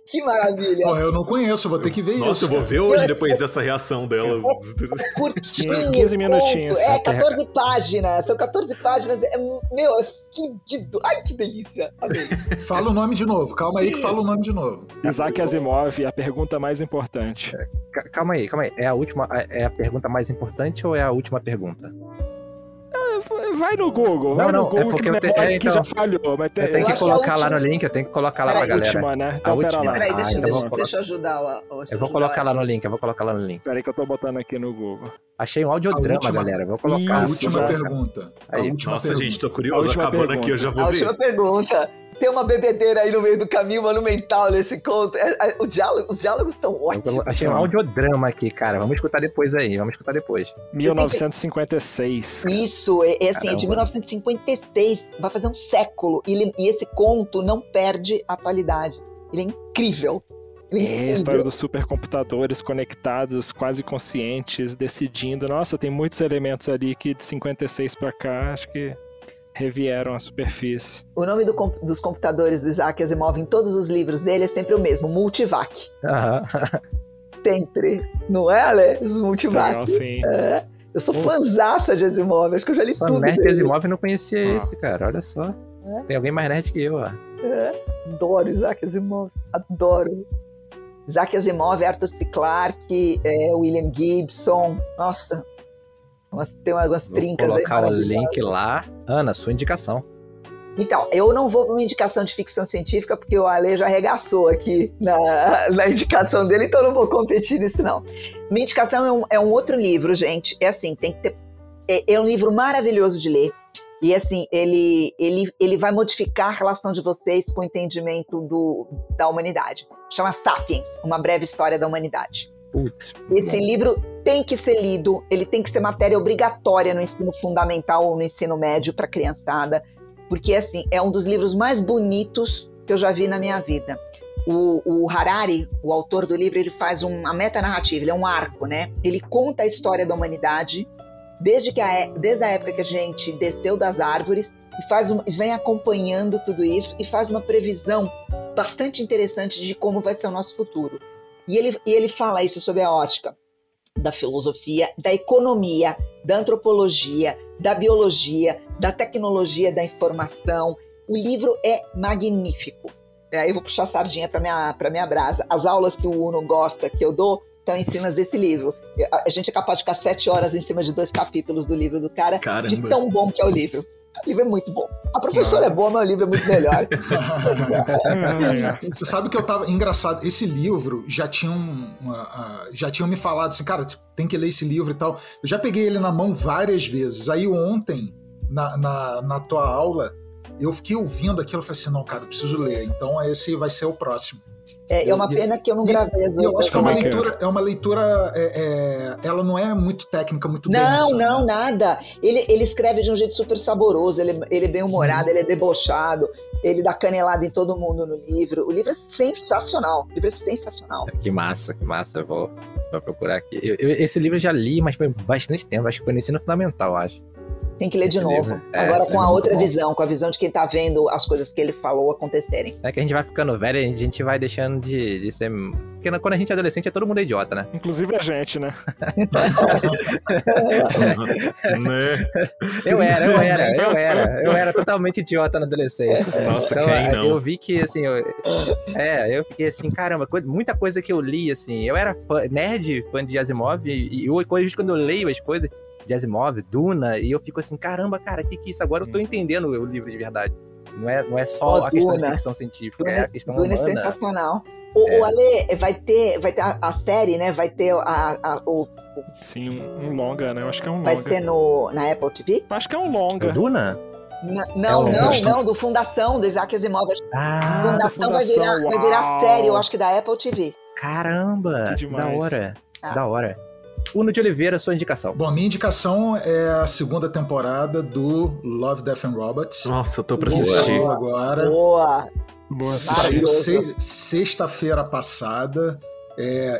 Que maravilha! Pô, eu não conheço, vou ter que ver isso. Nossa, eu vou ver hoje depois dessa reação dela. Curtinho! 15 minutinhos. 14 páginas. São 14 páginas. Meu, é fudido. Ai, que delícia! Amei. Fala o nome de novo. Calma aí que fala o nome de novo. Isaac Asimov, a pergunta mais importante. Calma aí. É a pergunta mais importante ou é a última pergunta? Vai no Google, É porque que já falhou. Mas eu tenho que colocar lá no link, eu tenho que colocar lá pra galera. Última, né? Então, a última. Peraí, deixa eu ajudar. Eu vou colocar lá no link, Peraí que eu tô botando aqui no Google. Achei um audiodrama, galera. Vou colocar. A última pergunta. Nossa, gente, tô curioso. Acabando aqui, eu já vou ver. A última pergunta. Tem uma bebedeira aí no meio do caminho monumental nesse conto. Os diálogos estão ótimos. Achei um audiodrama aqui, cara. Vamos escutar depois aí. 1956. Isso, assim, é de 1956. Vai fazer um século. E esse conto não perde a atualidade. Ele é incrível. A história dos supercomputadores conectados, quase conscientes, decidindo. Nossa, tem muitos elementos ali que de 56 pra cá, acho que revieram a superfície. O nome dos computadores do Isaac Asimov em todos os livros dele é sempre o mesmo, Multivac. Sempre. Não é, Ale? Os Multivac. Legal, sim. Eu sou fãzaça de Asimov, acho que eu já li só tudo. Nerd de Asimov não conhecia esse, cara, olha só. Tem alguém mais nerd que eu, ó. Adoro Isaac Asimov, adoro. Isaac Asimov, Arthur C. Clarke, William Gibson, nossa... Tem algumas trincas aí. Vou colocar o link lá. Ana, sua indicação. Então, eu não vou para uma indicação de ficção científica, porque o Ale já arregaçou aqui na indicação dele, então eu não vou competir nisso, não. Minha indicação é um outro livro, gente. É assim, tem que ter... É um livro maravilhoso de ler. E assim, ele vai modificar a relação de vocês com o entendimento da humanidade. Chama Sapiens, Uma Breve História da Humanidade. Esse livro tem que ser lido, ele tem que ser matéria obrigatória no ensino fundamental ou no ensino médio para criançada, porque assim, é um dos livros mais bonitos que eu já vi na minha vida. O Harari, o autor do livro, ele faz uma metanarrativa, ele é um arco, né? Ele conta a história da humanidade desde a época que a gente desceu das árvores e vem acompanhando tudo isso e faz uma previsão bastante interessante de como vai ser o nosso futuro. E ele fala isso sobre a ótica da filosofia, da economia, da antropologia, da biologia, da tecnologia da informação. O livro é magnífico. Aí eu vou puxar a sardinha para minha brasa. As aulas que o Uno gosta, que eu dou, estão em cima desse livro. A gente é capaz de ficar 7 horas em cima de 2 capítulos do livro do cara, Caramba. de tão bom que é o livro. O livro é muito bom. A professora é boa, mas o livro é muito melhor. Você sabe que eu tava... Engraçado, esse livro já tinham me falado assim, cara, tem que ler esse livro e tal. Eu já peguei ele na mão várias vezes. Aí ontem, na tua aula, eu fiquei ouvindo aquilo e falei assim, não, cara, eu preciso ler. Então esse vai ser o próximo. É uma pena que eu não gravei as outras. Eu acho que é uma leitura, ela não é muito técnica, muito densa. Não, nada. Ele escreve de um jeito super saboroso, ele é bem humorado, ele é debochado, ele dá canelada em todo mundo no livro. O livro é sensacional, Que massa, vou procurar aqui. Esse livro eu já li, mas foi bastante tempo, acho que foi no ensino fundamental, acho. Tem que ler de novo. Agora com a outra visão, com a visão de quem tá vendo as coisas que ele falou acontecerem. É que a gente vai ficando velho, a gente vai deixando de ser... Porque quando a gente é adolescente, todo mundo é idiota, né? Inclusive a gente, né? Eu era totalmente idiota na adolescência. Nossa, então, quem não? Eu vi que, assim, eu fiquei assim, caramba, muita coisa que eu li, assim, eu era nerd, fã de Asimov, e hoje quando eu leio as coisas de Asimov, Duna, e eu fico assim, caramba, cara, que é isso? Agora eu tô entendendo o livro de verdade. Não é só a questão de ficção científica, é a questão humana. Duna é sensacional. O Ale, vai ter a série, né? Vai ter Sim, um longa, né? Eu acho que é um longa. Vai ser na Apple TV? Acho que é um longa. O Duna? Não, do Fundação, do Isaac Asimov. Fundação vai virar série, eu acho que da Apple TV. Caramba, que demais. Da hora. Uno de Oliveira, sua indicação. Bom, minha indicação é a 2ª temporada do Love, Death and Robots. Nossa, eu tô pra assistir. Agora. Boa. Saiu sexta-feira passada.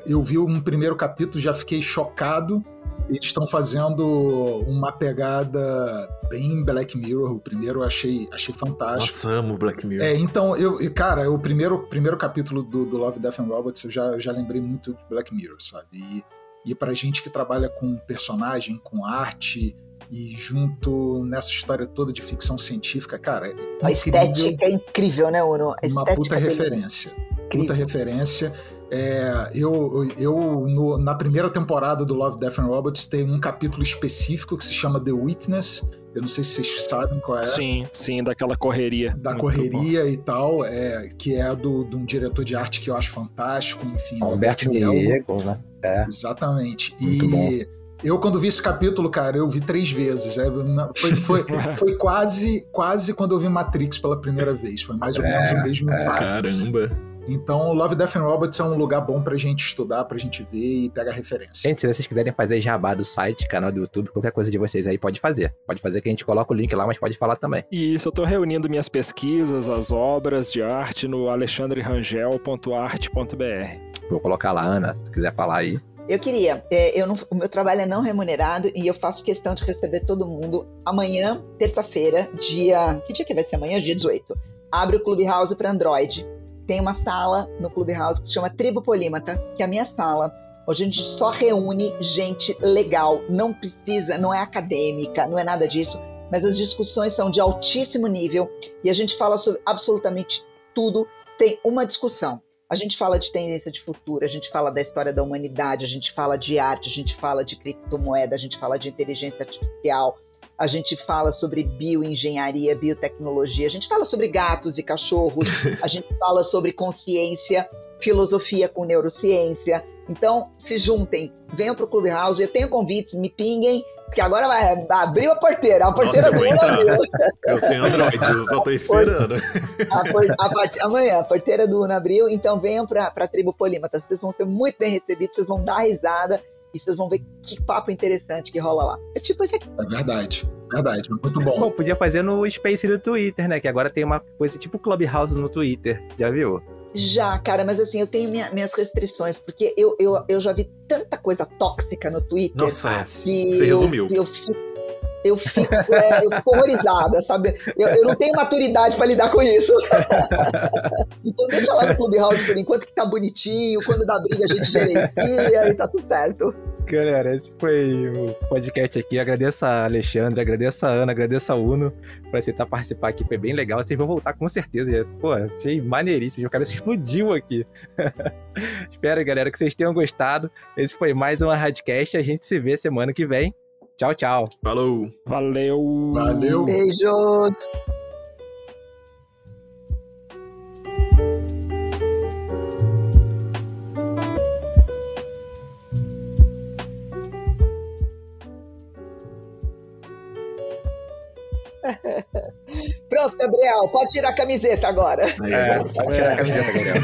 Eu vi um primeiro capítulo, já fiquei chocado. Eles estão fazendo uma pegada bem Black Mirror. O primeiro eu achei fantástico. Nossa, amo Black Mirror. Então, o primeiro capítulo do Love, Death and Robots, eu já lembrei muito de Black Mirror, sabe? E pra gente que trabalha com personagem, com arte, e junto nessa história toda de ficção científica, cara... A estética é incrível, né, Uno? Uma puta referência. Puta referência. Na primeira temporada do Love, Death and Robots tem um capítulo específico que se chama The Witness. Eu não sei se vocês sabem qual é. Sim, daquela correria. Da correria bom. E tal, que é de um diretor de arte que eu acho fantástico, enfim. Alberto Diego, né? Exatamente. Muito bom. Eu, quando vi esse capítulo, cara, eu vi 3 vezes. Foi quase quando eu vi Matrix pela primeira vez. Foi mais ou menos o mesmo impacto. Caramba. Então, Love, Death and Robots é um lugar bom pra gente estudar, pra gente ver e pegar referência. Gente, se vocês quiserem fazer jabá do site, canal do YouTube, qualquer coisa de vocês aí, pode fazer. Pode fazer que a gente coloca o link lá, mas pode falar também. Isso, eu tô reunindo minhas pesquisas, as obras de arte no alexandrerangel.arte.br. Vou colocar lá, Ana, se quiser falar aí. Eu queria, o meu trabalho é não remunerado e eu faço questão de receber todo mundo. Amanhã, terça-feira, que dia que vai ser amanhã? Dia 18. Abre o Clubhouse para Android. Tem uma sala no Clubhouse que se chama Tribo Polímata, que é a minha sala, onde a gente só reúne gente legal, não é acadêmica, não é nada disso, mas as discussões são de altíssimo nível e a gente fala sobre absolutamente tudo, tem uma discussão. A gente fala de tendência de futuro, a gente fala da história da humanidade, a gente fala de arte, a gente fala de criptomoeda, a gente fala de inteligência artificial, a gente fala sobre bioengenharia, biotecnologia, a gente fala sobre gatos e cachorros, a gente fala sobre consciência, filosofia com neurociência. Então, se juntem, venham para o Clubhouse, eu tenho convites, me pinguem, porque agora vai abrir a porteira Nossa, eu vou entrar. Eu tenho Android, eu só tô esperando. Amanhã, a porteira do Uno abriu, então venham para a Tribo Polímata, vocês vão ser muito bem recebidos, vocês vão dar risada, e vocês vão ver que papo interessante que rola lá. É tipo esse aqui. É verdade, muito bom. Bom, podia fazer no Space do Twitter, né? Que agora tem uma coisa tipo Clubhouse no Twitter, já viu? Já, cara, mas assim, eu tenho minhas restrições, porque eu já vi tanta coisa tóxica no Twitter. Nossa, você resumiu. Eu fico horrorizada, sabe? Eu não tenho maturidade pra lidar com isso. Então deixa lá no Clubhouse por enquanto que tá bonitinho, quando dá briga a gente gerencia e tá tudo certo. Galera, esse foi o podcast aqui. Agradeço a Alexandre, agradeço a Ana, agradeço a Uno por aceitar participar aqui. Foi bem legal. Vocês vão voltar com certeza. Pô, achei maneiríssimo. O cara explodiu aqui. Espero, galera, que vocês tenham gostado. Esse foi mais um Radcast. A gente se vê semana que vem. Tchau, tchau. Falou. Valeu. Valeu. Beijos. Pronto, Gabriel, pode tirar a camiseta agora. Pode tirar a camiseta, Gabriel.